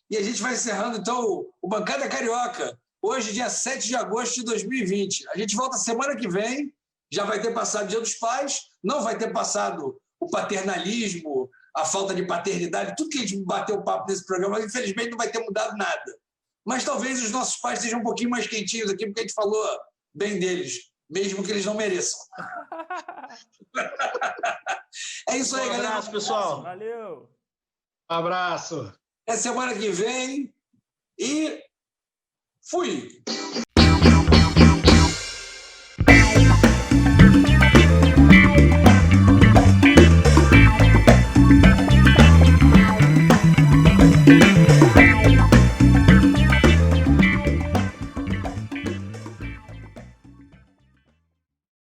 E a gente vai encerrando, então, o Bancada Carioca. Hoje, dia 7 de agosto de 2020. A gente volta semana que vem. Já vai ter passado o Dia dos Pais. Não vai ter passado o paternalismo, a falta de paternidade. Tudo que a gente bateu o papo nesse programa, infelizmente, não vai ter mudado nada. Mas talvez os nossos pais estejam um pouquinho mais quentinhos aqui, porque a gente falou bem deles, mesmo que eles não mereçam. É isso aí, galera. Um abraço, pessoal. Valeu. Abraço. Até semana que vem. E fui!